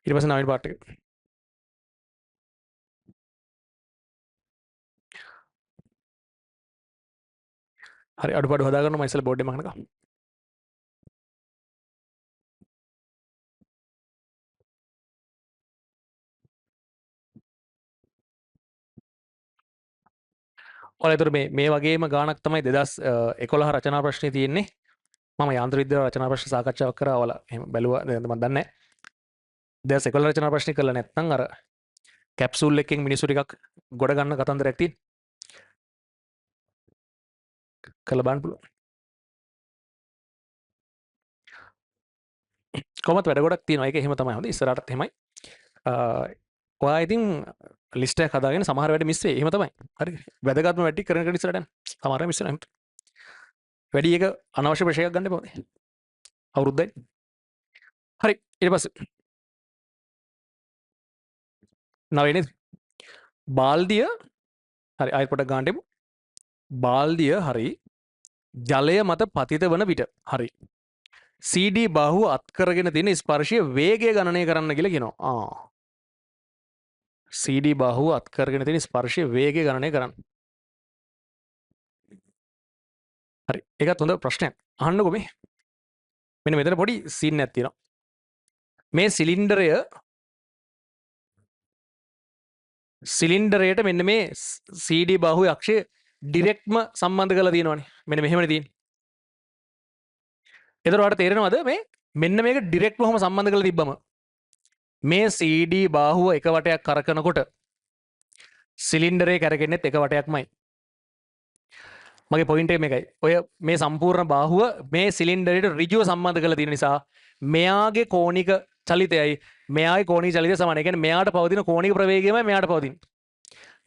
ඊට පස්සේ නවීන පාර්ට් එක. හරි අඩුපාඩු හදාගන්න මම ඉස්සෙල්ලා බෝඩ් එක මහනකම්. ඔයාලා ඒතර මේ වගේම ගාණක් තමයි 2011 රචනා ප්‍රශ්නේ තියෙන්නේ. මම යාන්ත්‍ර විද්‍යාව රචනා ප්‍රශ්න සාකච්ඡාවක් කරා. ඔයාලා එහෙම බැලුවා මම දන්නේ නැහැ. 2011 රචනා ප්‍රශ්නේ කළා නැත්නම් අර කැප්සූල් එකකින් මිනිස්සු ටිකක් ගොඩ ගන්න කතන්දරයක් තියෙන. කළා බලන්න පුළුවන්. කොහොමද වැඩ ගොඩක් තියෙනවා. ඒක එහෙම තමයි. හොඳ ඉස්සරහටත් එහෙමයි. ඔයා ඉතින් ලිස්ට් එකක් හදාගෙන සමහර වැඩ මිස් වෙයි. එහෙම තමයි. හරි. වැදගත්ම වැඩ ටික කරන ඉස්සරහට යන්න. සමහර මිස් වෙනවා. වැඩි එක අනවශ්‍ය ප්‍රශ්නයක් ගන්න එපා. අවුරුද්දයි. හරි. ඊට පස්සේ නවයේ නේද? බාල්දිය හරි ආයෙත් පොඩක් ගන්න දෙමු. බාල්දිය හරි ජලය මත පතිත වන විට හරි CD බාහුව අත් කරගෙන තියෙන ස්පර්ශය වේගය ගණනය කරන්න කියලා කියනවා. CD බාහුව අත් කරගෙන තියෙන ස්පර්ශය වේගය ගණනය කරන්න. හරි. ඒකත් හොඳ ප්‍රශ්නයක්. අහන්නකෝ මේ. මෙන්න මෙතන පොඩි සීන් එකක් තියෙනවා. මේ සිලින්ඩරයට මෙන්න මේ CD බාහුවේ අක්ෂය ඩිරෙක්ට්ම සම්බන්ධ කරලා තියෙනවානේ. මෙන්න මෙහෙමනේ තියෙන්නේ. එතකොට ඔයාලට තේරෙනවද මේ මෙන්න මේක ඩිරෙක්ට් වහම සම්බන්ධ කරලා තිබ්බම මේ CD බාහුව එක වටයක් කරකනකොට සිලින්ඩරේ කරගෙන්නෙත් එක වටයක්මයි. මගේ පොයින්ට් එක මේකයි. ඔය මේ සම්පූර්ණ බාහුව මේ සිලින්ඩරයට ඍජුව සම්බන්ධ කරලා තියෙන නිසා මෙයාගේ කෝණික චලිතයයි මෙයාගේ කෝණික චලිතය සමානයි. ඒ කියන්නේ මෙයාට පවතින කෝණික ප්‍රවේගයමයි මෙයාට පවතින.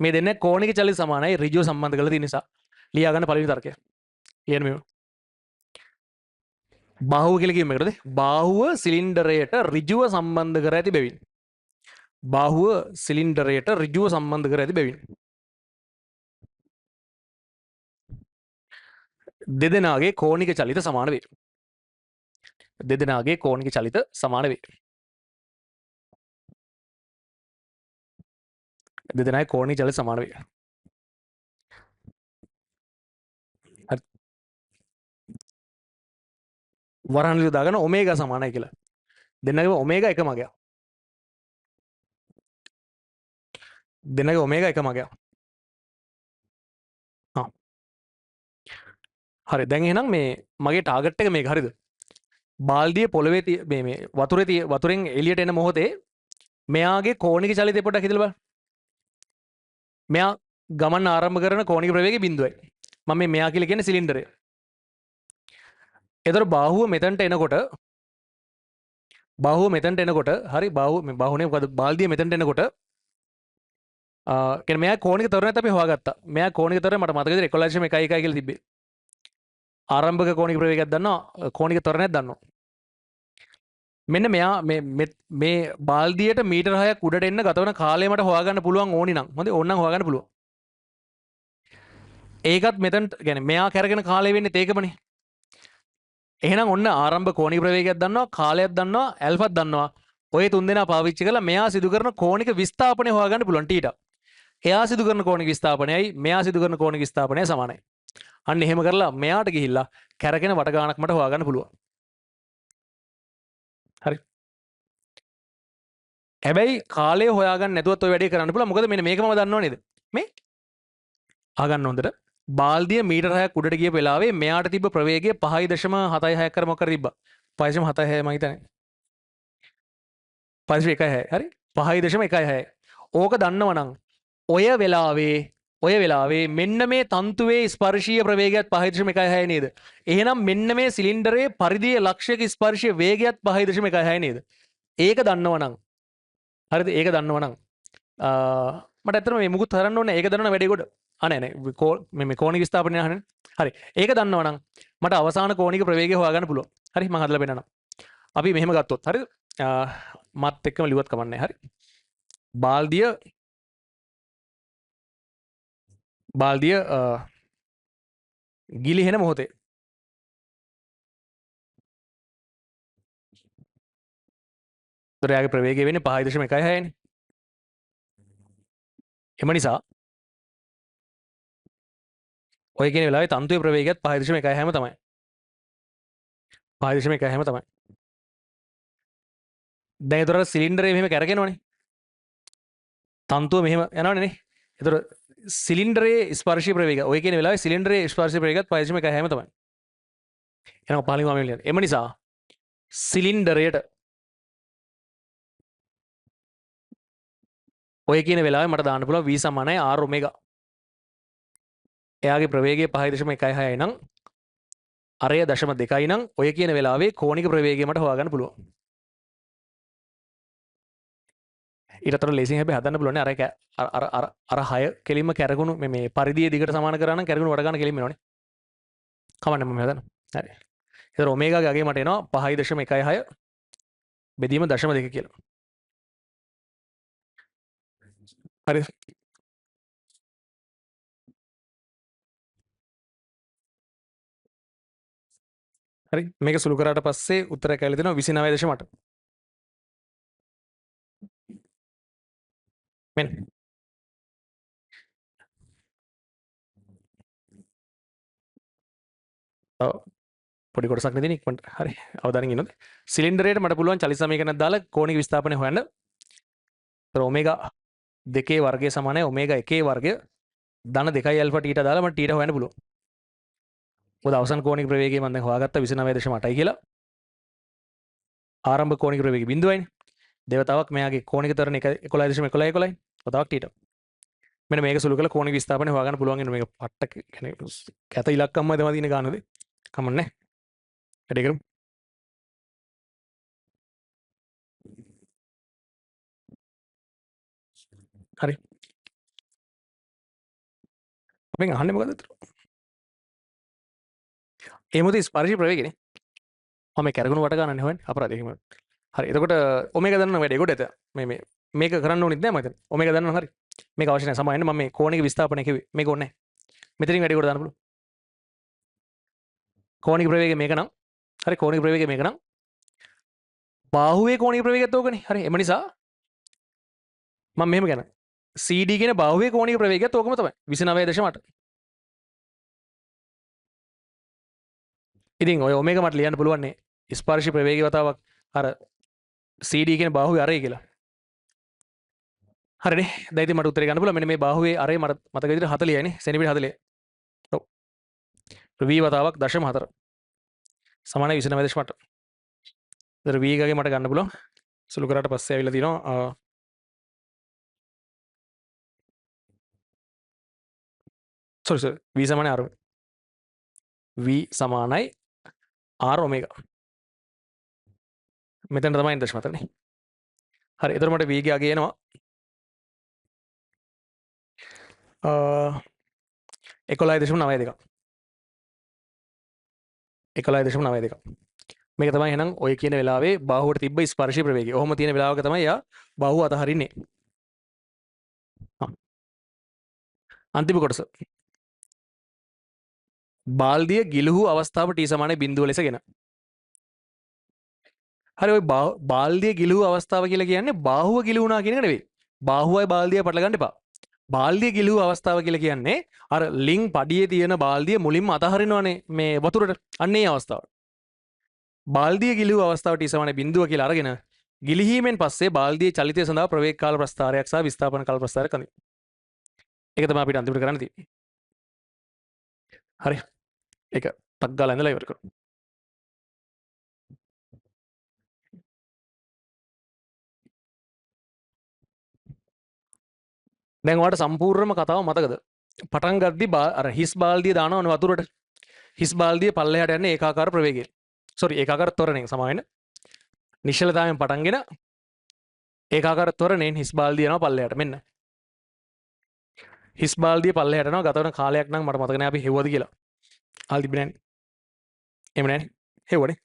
මේ දෙන්නේ කෝණික චලිත සමානයි ඍජුව සම්බන්ධ කරලා තියෙන නිසා. ලියා ගන්න පළවෙනි තර්කය. ලියන්න මේව. බාහුව කියලා කිව්වෙ මොකටද? බාහුව සිලින්ඩරයට ඍජුව සම්බන්ධ කර ඇති බැවින්. බාහුව සිලින්ඩරයට ඍජුව සම්බන්ධ කර ඇති බැවින්. දෙදෙනාගේ කෝණික චලිත සමාන වේ. දෙදෙනාගේ කෝණික චලිත සමාන වේ. දෙදෙනාගේ කෝණික චලිත සමාන වේ. වරහන් ඍජුව දාගෙන ඔමේගා සමානයි කියලා. දෙන්නගේ ඔමේගා එක මගයක්. දෙන්නගේ ඔමේගා එක මගයක්. හා හරි දැන් එහෙනම් මේ මගේ ටාගට් එක මේක හරිද? බාල්දිය පොළවේ මේ වතුරේ වතුරෙන් එළියට එන මොහොතේ මෙයාගේ කෝණික චලිතය පොඩ්ඩක් හිතලා බලන්න. මෙයා ගමන් ආරම්භ කරන කෝණික ප්‍රවේගය බිඳුවයි. මම මේ මෙයා කියලා කියන්නේ සිලින්ඩරය. එතකොට බාහුව මෙතනට එනකොට හරි බාහුව මේ බාහුවනේ මොකද බාල්දිය මෙතනට එනකොට කියන්නේ මෙයා කෝණික ත්වරණයත් අපි හොයාගත්තා. මෙයා කෝණික ත්වරණය මට මතක විදිහට 11.1 කියලා තිබ්බේ. ආරම්භක කෝණික ප්‍රවේගයක් දන්නවා කෝණික ත්වරණයක් දන්නවා. මෙන්න මෙයා මේ බාල්දියට මීටර 6ක් උඩට එන්න ගතවන කාලය මට හොයාගන්න පුළුවන් ඕනි නම් හොඳේ ඕනනම් හොයාගන්න පුළුවන්. ඒකත් මෙතන කියන්නේ මෙයා කරගෙන කාලය වෙන්නේ ඒකමනේ. එහෙනම් ඔන්න ආරම්භ කෝණික ප්‍රවේගයක් දන්නවා කාලයක් දන්නවා ඇල්ෆාත් දන්නවා. ඔය තුන් දෙනා පාවිච්චි කරලා මෙයා සිදු කරන කෝණික විස්ථාපනය හොයාගන්න පුළුවන් ටීටා. එයා සිදු කරන කෝණික විස්ථාපනයයි මෙයා සිදු කරන කෝණික විස්ථාපනය සමානයි. අන්න එහෙම කරලා මෙයාට ගිහිල්ලා කැරගෙන වට ගානක් මට හොයාගන්න පුළුවන්. හරි. හැබැයි කාලය හොයාගන්න නැතුවත් ඔය වැඩේ කරන්න පුළුවන්. මොකද මෙන්න මේක මම දන්නව නේද? මේ අහගන්න හොඳට. බාල්දිය මීටර 6ක් උඩට ගිය වෙලාවේ මෙයාට තිබ්බ ප්‍රවේගය 5.76 කර මොකක්ද තිබ්බා? 5.76 මම හිතන්නේ. 5.16 හරි 5.16 ඕක දන්නවනම් ඔය වෙලාවේ මෙන්න මේ තන්තුවේ ස්පර්ශීය ප්‍රවේගයත් 5.16 නේද? එහෙනම් මෙන්න මේ සිලින්ඩරයේ පරිධියේ ලක්ෂයක ස්පර්ශීය වේගයත් 5.16 නේද? ඒක දන්නවනම් හරිද? ඒක දන්නවනම් මට ඇත්තටම මේ මුකුත් කරන්න ඕනේ ඒක දන්නවනම් වැඩේ කොට. නෑ මේ කෝණික විස්ථාපනය අහන්නේ. හරි. ඒක දන්නවනම් මට අවසාන කෝණික ප්‍රවේගය හොයාගන්න පුළුවන්. හරි මම හදලා පෙන්නන්නම්. අපි මෙහෙම ගත්තොත් හරිද? මත් එක්කම ලිව්වත් කමන්නේ. හරි. බාල්දිය ගිලිහෙන මොහොතේ යාගේ ප්‍රවේගය වෙන්නේ 5.16 නේ. එම නිසා ඔය කියන වෙලාවේ තන්තුවේ ප්‍රවේගයත් 5.16ම තමයි. 5.16ම තමයි. දැන් ඒතර සිලින්ඩරේ මෙහෙම කැරගෙනවනේ. තන්තුව මෙහෙම යනවනේ නේ. ඒතර සිලින්ඩරයේ ස්පර්ශීය ප්‍රවේගය ඔය කියන වෙලාවේ සිලින්ඩරයේ ස්පර්ශීය ප්‍රවේගයත් 5.16ම තමයි. එහෙනම් පහලින් මම ලියන්නේ. එම නිසා සිලින්ඩරයට ඔය කියන වෙලාවේ මට දාන්න පුළුවන් v සමානයි r ඔමේගා. එයාගේ ප්‍රවේගය 5.16 නම් අරය 0.2 නම් ඔය කියන වෙලාවේ කෝණික ප්‍රවේගය මට හොයාගන්න පුළුවන්. ඊටතර ලේසියෙන් හැබැයි හදන්න පුළුවන් නේ අර 6 කෙලින්ම කැරගුණු මේ පරිධිය දිගට සමාන කරා නම් කැරගුණු වඩ ගන්න කෙලින්ම එනවනේ. කමන්න මම හදන්න. හරි. ඒතර ඔමේගාගේ අගේ මට එනවා 5.16 බෙදීම 0.2 කියලා. හරි. හරි මේක සුළු කරාට පස්සේ උත්තරයක් ඇවිල්ලා දෙනවා 29.8. මෙන්න පොඩි කොටසක් නේ දෙන්නේ ඉක්මනට. හරි අවධානයෙන් ඉන්නොත් සිලින්ඩරයට මට පුළුවන් චලිත සමීකරණයක් දාලා කෝණික විස්ථාපනය හොයන්න. ඒතර ඔමේගා 2 වර්ගය සමානයි ඔමේගා 1 වර්ගය ධන 2 ඇල්ෆා ටීටා දාලා මට ටීටා හොයන්න පුළුවන්. මොකද අවසන් කෝණික ප්‍රවේගය මම දැන් හොයාගත්තා 29.8යි කියලා. ආරම්භ කෝණික ප්‍රවේගය බිඳුවයිනේ. දේවතාවක් මෙයාගේ කෝණික ත්වරණ 11.11 තවක් ටීටා. මෙන්න මේක සුළු කරලා කෝණික විස්ථාපනය හොයාගන්න පුළුවන් වෙන මේක පට්ට කියන්නේ කැත ඉලක්කම්ම දෙම දින ගන්නද කමන්නේ. වැඩේ කරමු. හරි. අපෙන් අහන්නේ මොකද අතට? ඒ මොකද ස්පර්ශී ප්‍රවේගයනේ. මම කරගුණ වට ගන්නන්නේ හොයන්නේ අපරාධ එහෙම. හරි. එතකොට ඔමේගා දන්න වැඩේ කොට ඇත. මේක කරන්න ඕනෙත් නෑ මම හිතන්නේ. ඔමේගා දන්නවා හරි. මේක අවශ්‍ය නැහැ. සමාවෙන්න මම මේ කෝණික විස්ථාපනය කිව්වේ. මේක ඕනේ නැහැ. මෙතනින් වැඩේ කොට දාන්න පුළුවන්. කෝණික ප්‍රවේගය මේක නම් හරි කෝණික ප්‍රවේගය මේක නම් බාහුවේ කෝණික ප්‍රවේගයත් ඕකනේ. හරි. එම නිසා මම මෙහෙම ගන්න. CD කියන බාහුවේ කෝණික ප්‍රවේගයත් ඕකම තමයි. 29.8. ඉතින් ඔය ඔමේගා මට ලියන්න පුළුවන් නේ. ස්පර්ශ ප්‍රවේගී වතාවක් අර CD කියන බාහුවේ අරේ කියලා. හරිනේ. දැන් ඉතින් මට උත්තරේ ගන්න පුළුවන්. මෙන්න මේ බාහුවේ අරේ මට මතක විදිහට 40යි නේ. සෙන්ටිමීටර් 40. ඔව්. v වතාවක් 0.4 සමානයි 29.8. ඒතර v එකගේ මට ගන්න පුළුවන්. සුළු කරාට පස්සේ ඇවිල්ලා තියෙනවා sorry v සමානයි r v සමානයි r ඔමේගා. මෙතන තමයි 0.4 නේ. හරි. එතකොට මට v ගේ අගය එනවා 11.92. 11.92. මේක තමයි එහෙනම් ඔය කියන වෙලාවේ බාහුවට තිබ්බ ස්පර්ශ ප්‍රවේගය. ඔහොම තියෙන වෙලාවක තමයි යා බාහුව අතහරින්නේ. අන්තිම කොටස. බාල්දිය ගිලහු අවස්ථාව t සමානයි බිඳුව ලෙසගෙන. හරි ඔය බාල්දිය ගිලහු අවස්ථාව කියලා කියන්නේ බාහුව ගිලුණා කියන එක නෙවෙයි. බාහුවයි බාල්දියයි පටල ගන්න එපා. බාල්දිය ගිලහු අවස්ථාව කියලා කියන්නේ අර ලිං පඩියේ තියෙන බාල්දිය මුලින්ම අතහරිනවනේ මේ වතුරට. අන්න ඒ අවස්ථාව. බාල්දිය ගිලහු අවස්ථාව t සමානයි බිඳුව කියලා අරගෙන ගිලිහීමෙන් පස්සේ බාල්දියේ චලිතය සඳහා ප්‍රවේග කාල ප්‍රස්ථාරයක් සහ විස්ථාපන කාල ප්‍රස්ථාරයක් අඳින්න. ඒක තමයි අපිට අන්තිමට කරන්න තියෙන්නේ. හරි. ඒක ටක් ගාලා ඉඳලා ඉවර කරමු. දැන් ඔයාලට සම්පූර්ණම කතාව මතකද? පටන් ගද්දි අර හිස් බාල්දිය දානවනේ වතුරට. හිස් බාල්දිය පල්ලෙහාට යන්නේ ඒකාකාර ප්‍රවේගයෙන්. sorry ඒකාකාර ත්වරණයෙන් සමාවෙන්න. නිශ්චලතාවයෙන් පටන්ගෙන ඒකාකාර ත්වරණයෙන් හිස් බාල්දිය යනවා පල්ලෙහාට. මෙන්න. හිස් බාල්දිය පල්ලෙහාට යනවා ගත වෙන කාලයක් නම් මට මතක නෑ අපි හෙව්වද කියලා. ආල් තිබ්බේ නෑනේ. එහෙම නෑනේ. හෙව්වනේ.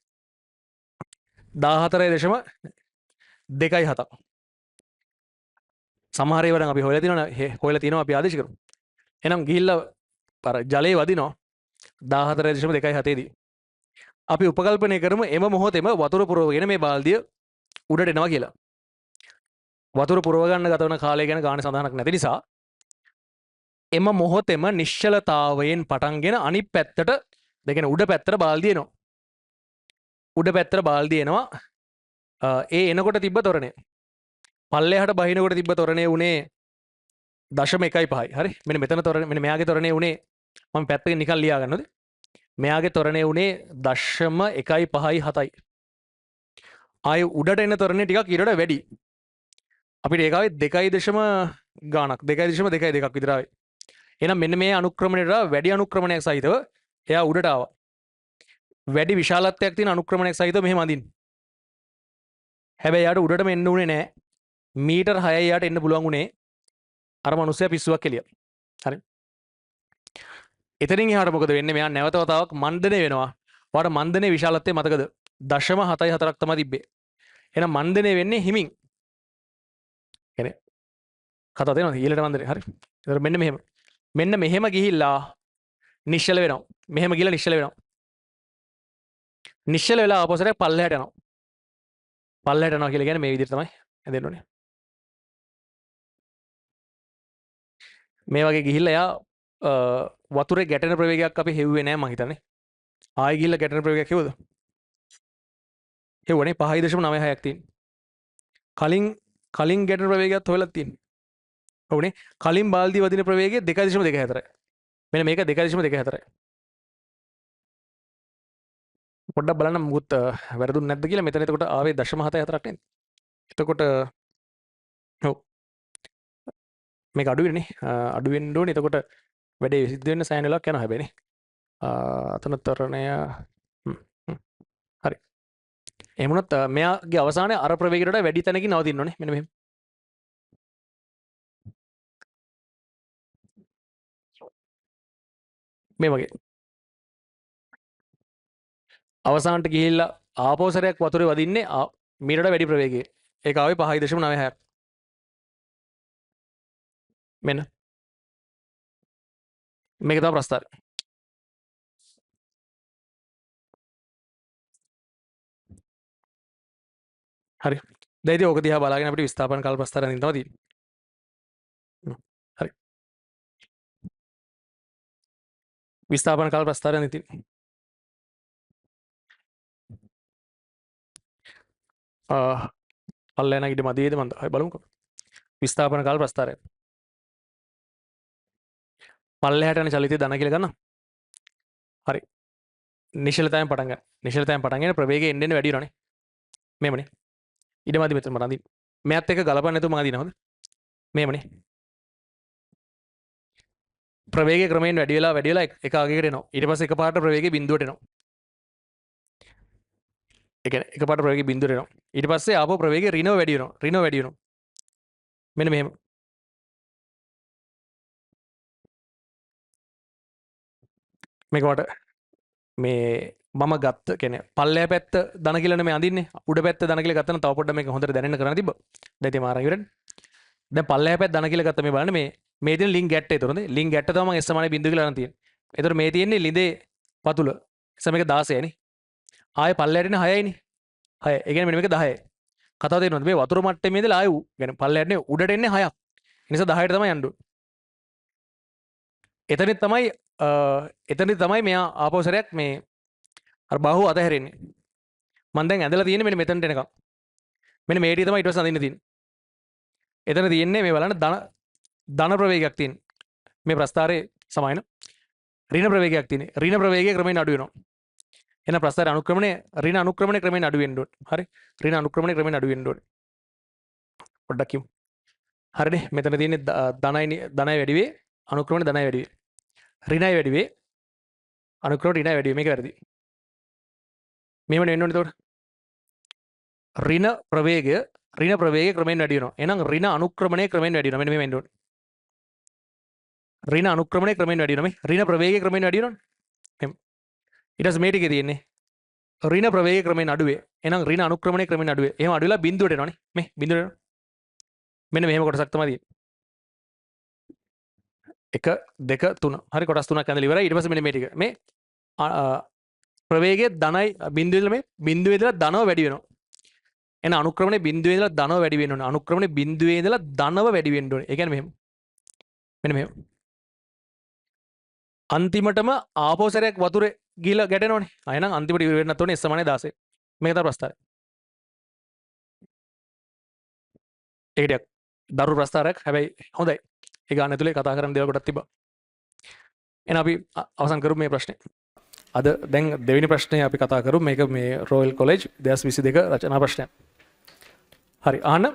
14.27. සමහර ඒවා නම් අපි හොයලා තියෙනවා අපි ආදේශ කරමු. එහෙනම් ගිහිල්ලා අර ජලයේ වදිනවා 14.27 දී. අපි උපකල්පනය කරමු එම මොහොතේම වතුර පුරවගෙන මේ බාල්දිය උඩට එනවා කියලා. වතුර පුරව ගන්න ගත වන කාලය ගැන ගානේ සඳහනක් නැති නිසා එම මොහොතේම නිශ්චලතාවයෙන් පටන්ගෙන අනිත් පැත්තට ඒ කියන්නේ උඩ පැත්තට බාල්දිය එනවා. උඩ පැත්තට බාල්දිය එනවා. ඒ එනකොට තිබ්බ තොරණය. පල්ලෙහාට බහිනකොට තිබ්බ තොරණය උනේ 0.15යි. හරි. මෙන්න මෙතන තොරණය මෙන්න මෙයාගේ තොරණය උනේ මම පැත්තකින් නිකන් ලියා ගන්නවද? මෙයාගේ තොරණය උනේ 0.15යි 7යි. ආයේ උඩට එන තොරණය ටිකක් ඊටට වැඩි. අපිට ඒකාවේ 2 ගානක් 2.22ක් විතර ආවේ. එහෙනම් මෙන්න මේ අනුක්‍රමණයට වැඩි අනුක්‍රමණයක් සහිතව එයා උඩට ආවා. වැඩි විශාලත්වයක් තියෙන අනුක්‍රමණයක් සහිතව මෙහෙම අඳින්න. හැබැයි යාට උඩටම එන්න උනේ නැහැ. මීටර් 6යි යාට එන්න පුළුවන් උනේ අර මිනිස්සයා පිස්සුවක් එළිය. හරි. එතනින් එහාට මොකද වෙන්නේ? මෙයා නැවත වතාවක් මන්දනය වෙනවා. ඔයාලට මන්දනයේ විශාලත්වය මතකද? 0.74ක් තමයි තිබ්බේ. එහෙනම් මන්දනය වෙන්නේ හිමින්. කියන්නේ කතාව තේරෙනවද? ඊළඟට මන්දනය. හරි. ඒතර මෙන්න මෙහෙම. මෙන්න මෙහෙම ගිහිල්ලා නිශ්චල වෙනවා. මෙහෙම ගිහිල්ලා නිශ්චල වෙනවා. නිශ්චල වෙලා ආපස්සට පල්ලෙහාට යනවා. පල්ලෙහාට යනවා කියලා කියන්නේ මේ විදිහට තමයි හැදෙන්න ඕනේ. මේ වගේ ගිහිල්ලා එයා වතුරේ ගැටෙන ප්‍රවේගයක් අපි හෙව්වේ නෑ මං හිතන්නේ. ආයෙ ගිහිල්ලා ගැටෙන ප්‍රවේගයක් හෙව්වද? හෙව්වනේ 5.96ක් තියෙන. කලින් ගැටෙන ප්‍රවේගයත් හොයලා තියෙන්නේ. ඔව්නේ. කලින් බාල්දිය වදින ප්‍රවේගය 2.24යි. මෙන්න මේක 2.24යි. පොඩ්ඩක් බලන්න මුත් වැරදුන්නේ නැද්ද කියලා. මෙතන එතකොට ආවේ 0.74ක් නේද? එතකොට ඔව් මේක අඩු වෙන්නේ අඩු වෙන්න ඕනේ. එතකොට වැඩේ සිද්ධ වෙන්න සෑහෙන වෙලාවක් යනවා හැබැයි නේ. අතන තරණය හරි. එහෙම වුණත් මෙයාගේ අවසානයේ අර ප්‍රවේගයට වඩා වැඩි තැනකින් නවතින්න ඕනේ. මෙන්න මෙහෙම. මේ වගේ. අවසානට ගිහිල්ලා ආපහු සැරයක් වතුරේ වදින්නේ මීටරට වැඩි ප්‍රවේගයකින්. ඒක ආවේ 5.96ක්. මෙන්න. මේක තමයි ප්‍රස්ථාරය. හරි. දැන් ඉතින් ඕක දිහා බලාගෙන අපිට විස්ථාපන කාල ප්‍රස්ථාරය අඳින්න තමයි තියෙන්නේ. හරි. විස්ථාපන කාල ප්‍රස්ථාරය අඳින්න. පල්ලෙහා නැගිට මදියේද මන්ද හරි බලමුකෝ විස්ථාපන කාල ප්‍රස්ථාරය පල්ලෙහාට යන චලිතය ධන කියලා ගන්න හරි නිශ්චලතාවයෙන් පටන් ගන්න නිශ්චලතාවයෙන් පටන් ගෙන ප්‍රවේගය එන්න එන්න වැඩි වෙනවනේ මේමනේ ඉඩ මදි මෙතන මට අඳින්න මෙයත් එක ගලපන්න නැතුව මම අදිනවා හොඳ මේමනේ ප්‍රවේගය ක්‍රමයෙන් වැඩි වෙලා එක අගයකට එනවා ඊට පස්සේ එකපාරට ප්‍රවේගය බිඳුවට එනවා ඒ කියන්නේ එකපාරට ප්‍රවේගය බිඳුවට එනවා ඊට පස්සේ ආපහු ප්‍රවේගය ඍණව වැඩි වෙනවා මෙන්න මෙහෙම මේක මට මේ මම ගත්ත කියන්නේ පල්ලෙහා පැත්ත ධන කියලානේ මේ අඳින්නේ උඩ පැත්ත ධන කියලා ගත්තා නම් තව පොඩ්ඩක් මේක හොඳට දැනෙන්න කරන්න තිබ්බා දැන් ඉතින් මාරන් ඉවරනේ දැන් පල්ලෙහා පැත්ත ධන කියලා ගත්තා මේ බලන්න මේ තියෙන ලින්ක් ගැට්ට ඒතරද ලින්ක් ගැට්ට තමයි මම s සමානයි බිඳුව කියලා අරන් තියෙන්නේ ඒතර මේ තියෙන්නේ ලිඳේ පතුල එස මේක 16යි නේ ආයේ පල්ලෙහාට එන්නේ 6යිනේ 6 ඒ කියන්නේ මෙන්න මේක 10යි කතාව තේරෙනවද මේ වතුර මට්ටමේ ඉඳලා ආයේ يعني පල්ලෙහාට එන්නේ උඩට එන්නේ 6ක් ඒ නිසා 10ට තමයි යන්න ඕනේ එතනදි තමයි මෙයා ආපහු සැරයක් මේ අර බාහුව අතහැරෙන්නේ මම දැන් ඇඳලා තියෙන්නේ මෙන්න මෙතනට එනකම් මෙන්න මේ ටික තමයි ඊට පස්සේ අඳින්න තියෙන්නේ එතන තියෙන්නේ මේ බලන්න ධන ප්‍රවේගයක් තියෙන මේ ප්‍රස්ථාරයේ සමායන ඍණ ප්‍රවේගයක් තියෙන ඍණ ප්‍රවේගය ක්‍රමයෙන් අඩු වෙනවා එහෙනම් ප්‍රස්ථාරයේ අනුක්‍රමණය ඍණ අනුක්‍රමණය ක්‍රමයෙන් අඩු වෙන්න ඕනේ හරි ඍණ අනුක්‍රමණය ක්‍රමයෙන් අඩු වෙන්න ඕනේ පොඩ්ඩක් කියමු හරිනේ මෙතන තියෙන්නේ ධනයි වැඩි වේ අනුක්‍රමණය ධනයි වැඩි වේ ඍණයි වැඩි වේ අනුක්‍රමණය ඍණයි වැඩි වේ මේක වැරදි මේවනේ වෙන්න ඕනේ එතකොට ඍණ ප්‍රවේගය ක්‍රමයෙන් වැඩි වෙනවා එහෙනම් ඍණ අනුක්‍රමණය ක්‍රමයෙන් වැඩි වෙනවා මෙන්න මේ වෙන්න ඕනේ ඍණ අනුක්‍රමණය ක්‍රමයෙන් වැඩි වෙනවා මේ ඍණ ප්‍රවේගය ක්‍රමයෙන් වැඩි වෙනවනේ එහෙනම් ඊට පස්සේ මේ ටිකේ තියෙන්නේ ඍණ ප්‍රවේගය ක්‍රමයෙන් අඩුවේ එහෙනම් ඍණ අනුක්‍රමණය ක්‍රමයෙන් අඩුවේ එහෙනම් අඩු වෙලා බිඳුවට එනවනේ මේ බිඳුවට එනවා මෙන්න මෙහෙම කොටසක් තමයි තියෙන්නේ 1 2 3 හරි කොටස් තුනක් ඇඳලා ඉවරයි ඊට පස්සේ මෙන්න මේ ටික මේ ප්‍රවේගයේ ධනයි බිඳුවේ ඉඳලා මේ බිඳුවේ ඉඳලා ධනව වැඩි වෙනවා එහෙනම් අනුක්‍රමණය බිඳුවේ ඉඳලා ධනව වැඩි වෙන්න ඕනේ අනුක්‍රමණය බිඳුවේ ඉඳලා ධනව වැඩි වෙන්න ඕනේ ඒ කියන්නේ මෙහෙම මෙන්න මෙහෙම අන්තිමටම ආපහු සැරයක් වතුරේ ගිහලා ගැටෙනවනේ එහෙනම් අන්තිමට ඉවර වෙන්නත් ඕනේ s සමානයි 16 මේක තමයි ප්‍රස්ථාරය ඒක ටිකක් දරු ප්‍රස්ථාරයක් හැබැයි හොඳයි ඒ ගාන ඇතුලේ කතා කරන්න දේවල් කොටක් තිබ්බා එහෙනම් අපි අවසන් කරමු මේ ප්‍රශ්නේ අද දැන් දෙවෙනි ප්‍රශ්නේ අපි කතා කරමු මේක මේ රොයල් කොලෙජ් 2022 රචනා ප්‍රශ්නයක් හරි අහන්න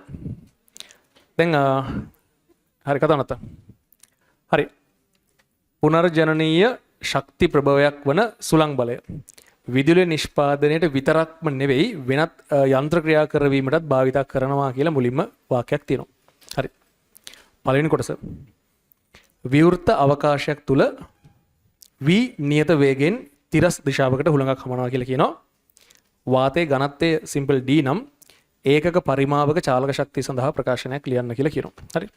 දැන් හරි කතා නැත්නම් හරි පුනර්ජනනීය ශක්ති ප්‍රභවයක් වන සුළං බලය විදුලිය නිෂ්පාදනයට විතරක්ම නෙවෙයි වෙනත් යන්ත්‍ර ක්‍රියා කරවීමටත් භාවිත කරනවා කියලා මුලින්ම වාක්‍යයක් තියෙනවා. හරි. පළවෙනි කොටස. විවෘත අවකාශයක් තුල v නියත වේගෙන් තිරස් දිශාවකට හුළඟක් හමනවා කියලා කියනවා. වාතයේ ඝනත්වය සිම්පල් d නම් ඒකක පරිමාවක චාලක ශක්තිය සඳහා ප්‍රකාශනයක් ලියන්න කියලා කියනවා. හරි.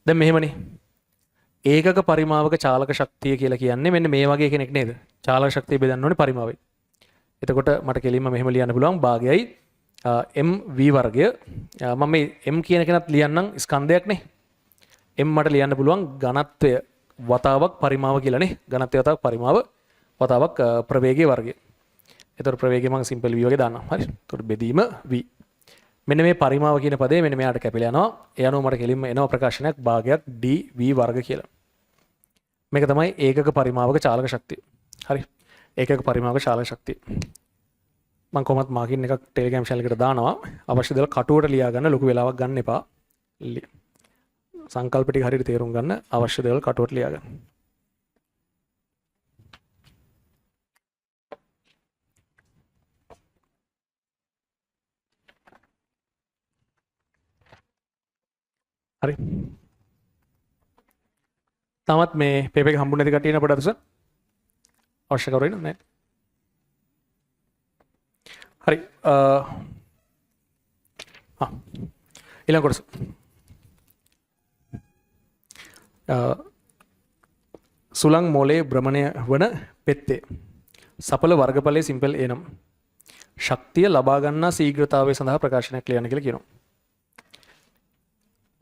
දැන් මෙහෙමනේ. ඒකක පරිමාවක චාලක ශක්තිය කියලා කියන්නේ මෙන්න මේ වගේ කෙනෙක් නේද? චාලක ශක්තිය බෙදන්න ඕනේ පරිමාවෙන්. එතකොට මට කෙලින්ම මෙහෙම ලියන්න පුළුවන් භාගයයි mv වර්ගය. මම මේ m කියන කෙනත් ලියන්නම් ස්කන්ධයක් නේ. m මට ලියන්න පුළුවන් ඝනත්වය වතාවක් පරිමාව කියලා නේ. ඝනත්වය වතාවක් පරිමාව වතාවක් ප්‍රවේගයේ වර්ගය. එතකොට ප්‍රවේගය මම සිම්පල් v වගේ දාන්නම්. හරි. එතකොට බෙදීම v. මෙන්න මේ පරිමාව කියන පදේ මෙන්න මෙයාට කැපිලා යනවා. ඒ අනුව මට කෙලින්ම එනවා ප්‍රකාශනයක් භාගයක් dv වර්ග කියලා. මේක තමයි ඒකක පරිමාවක චාලක ශක්තිය. හරි. ඒකක පරිමාවක චාලක ශක්තිය. මම කොහොමත් මාකින් එකක් ටෙලිග්‍රෑම් channel එකට දානවා. අවශ්‍ය දේවල් කටුවට ලියා ගන්න ලොකු වෙලාවක් ගන්න එපා. සංකල්ප ටික හරියට තේරුම් ගන්න අවශ්‍ය දේවල් කටුවට ලියා ගන්න. හරි. තමත් මේ පේපර් එක හම්බුනේ නැති කට්ටිය නේ පොඩ්ඩක් අදස අවශ්‍ය කවුරු ඉන්නවද නැහැ. හරි. ඊළඟ කොටස. සුළං මොලේ භ්‍රමණය වන පෙත්තේ සඵල වර්ගඵලයේ සිම්පල් a නම් ශක්තිය ලබා ගන්නා ශීඝ්‍රතාවය සඳහා ප්‍රකාශනයක් ලියන්න කියලා කියනවා.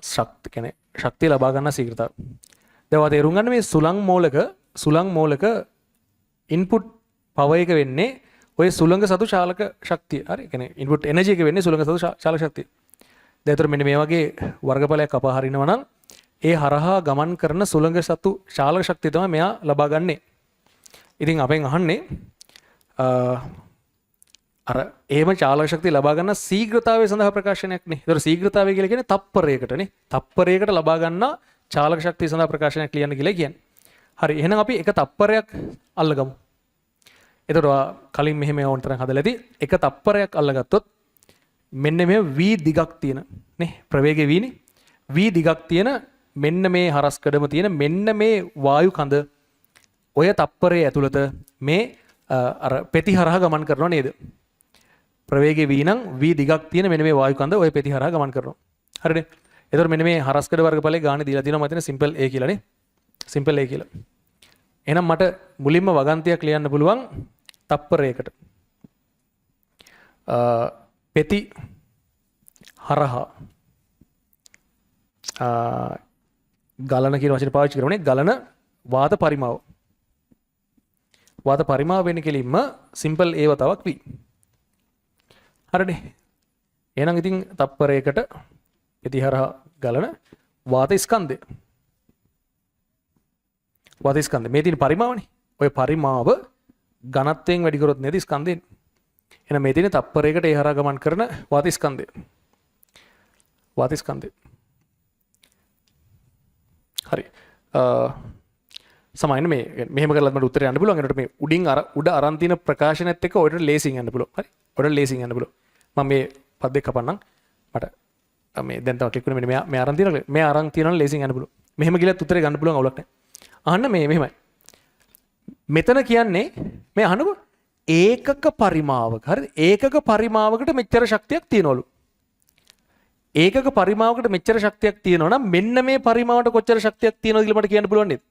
ශක්තිය ලබා ගන්නා ශීඝ්‍රතාවය. දැන් ඔයා තේරුම් ගන්න මේ සුළං මූලක ඉන්පුට් පවර් එක වෙන්නේ ඔය සුළඟ සතු චාලක ශක්තිය. හරි. කියන්නේ ඉන්පුට් එනර්ජි එක වෙන්නේ සුළඟ සතු චාලක ශක්තිය. දැන් ඒතර මෙන්න මේ වගේ වර්ගඵලයක් අපා හරිනවා නම් ඒ හරහා ගමන් කරන සුළඟ සතු චාලක ශක්තිය තමයි මෙයා ලබා ගන්නෙ. ඉතින් අපෙන් අහන්නේ අර එහෙම චාලක ශක්තිය ලබා ගන්න ශීඝ්‍රතාවය සඳහා ප්‍රකාශනයක් නේ. ඒතර ශීඝ්‍රතාවය කියලා කියන්නේ තප්පරයකටනේ. තප්පරයකට ලබා ගන්න චාලක ශක්තිය සඳහා ප්‍රකාශනයක් ලියන්න කියලා කියන්නේ. හරි. එහෙනම් අපි එක තප්පරයක් අල්ලගමු. එතකොට කලින් මෙහෙම ඕන තරම් හදලා ඇති. එක තප්පරයක් අල්ලගත්තොත් මෙන්න මේ v දිගක් තියෙන නේ ප්‍රවේගය v නේ. v දිගක් තියෙන මෙන්න මේ හරස්කඩම තියෙන මෙන්න මේ වායු කඳ ඔය තප්පරයේ ඇතුළත මේ අර පෙති හරහා ගමන් කරනවා නේද? ප්‍රවේගය v නම් v දිගක් තියෙන මෙන්න මේ වායු කඳ ඔය පෙති හරහා ගමන් කරනවා. හරිනේ. එතකොට මෙන්න මේ හරස්කඩ වර්ගඵලයේ ගානේ දීලා තියෙනවා මතන සිම්පල් a කියලා නේ. සිම්පල් a කියලා. එහෙනම් මට මුලින්ම වගන්තියක් ලියන්න පුළුවන් තප්පරයකට. පෙති හරහා ගලන කියන වචනේ පාවිච්චි කරන්නේ ගලන වාත පරිමාව. වාත පරිමාව වෙන්නේ කෙලින්ම සිම්පල් a වතාවක් v. හරිනේ. එහෙනම් ඉතින් තප්පරයකට පෙති හරහා ගලන වාත ස්කන්ධය. වාත ස්කන්ධය මේ තියෙන පරිමාවනේ. ඔය පරිමාව ඝනත්වයෙන් වැඩි කරොත් නේද ස්කන්ධයෙන්. එහෙනම් මේ තියෙන තප්පරයකට ඒ හරහා ගමන් කරන වාත ස්කන්ධය. වාත ස්කන්ධය. හරි. සමහරවිට මේ මෙහෙම කරලත් මට උත්තරය යන්න පුළුවන්. ඒකට මේ උඩින් අර උඩ අරන් තියෙන ප්‍රකාශනයත් එක්ක ඔයකට ලේසින් යන්න පුළුවන්. හරි. ඔයකට ලේසින් යන්න පුළුවන්. මම මේ පද දෙක කපන්නම්. මට මේ දැන් තව ක්ලික් කරන මෙන්න මේ අරන් තියෙනවා. මේ අරන් තියෙනවා ලේසින් යන්න පුළුවන්. මෙහෙම ගිලත් උත්තරේ ගන්න පුළුවන් අවුලක් නැහැ. අහන්න මේ මෙහෙමයි. මෙතන කියන්නේ මේ අහන්නකො ඒකක පරිමාවක. හරිද? ඒකක පරිමාවකට මෙච්චර ශක්තියක් තියනවලු. ඒකක පරිමාවකට මෙච්චර ශක්තියක් තියෙනවා නම් මෙන්න මේ පරිමාවට කොච්චර ශක්තියක් තියෙනවද කියලා මට කියන්න පුළුවන් නේද?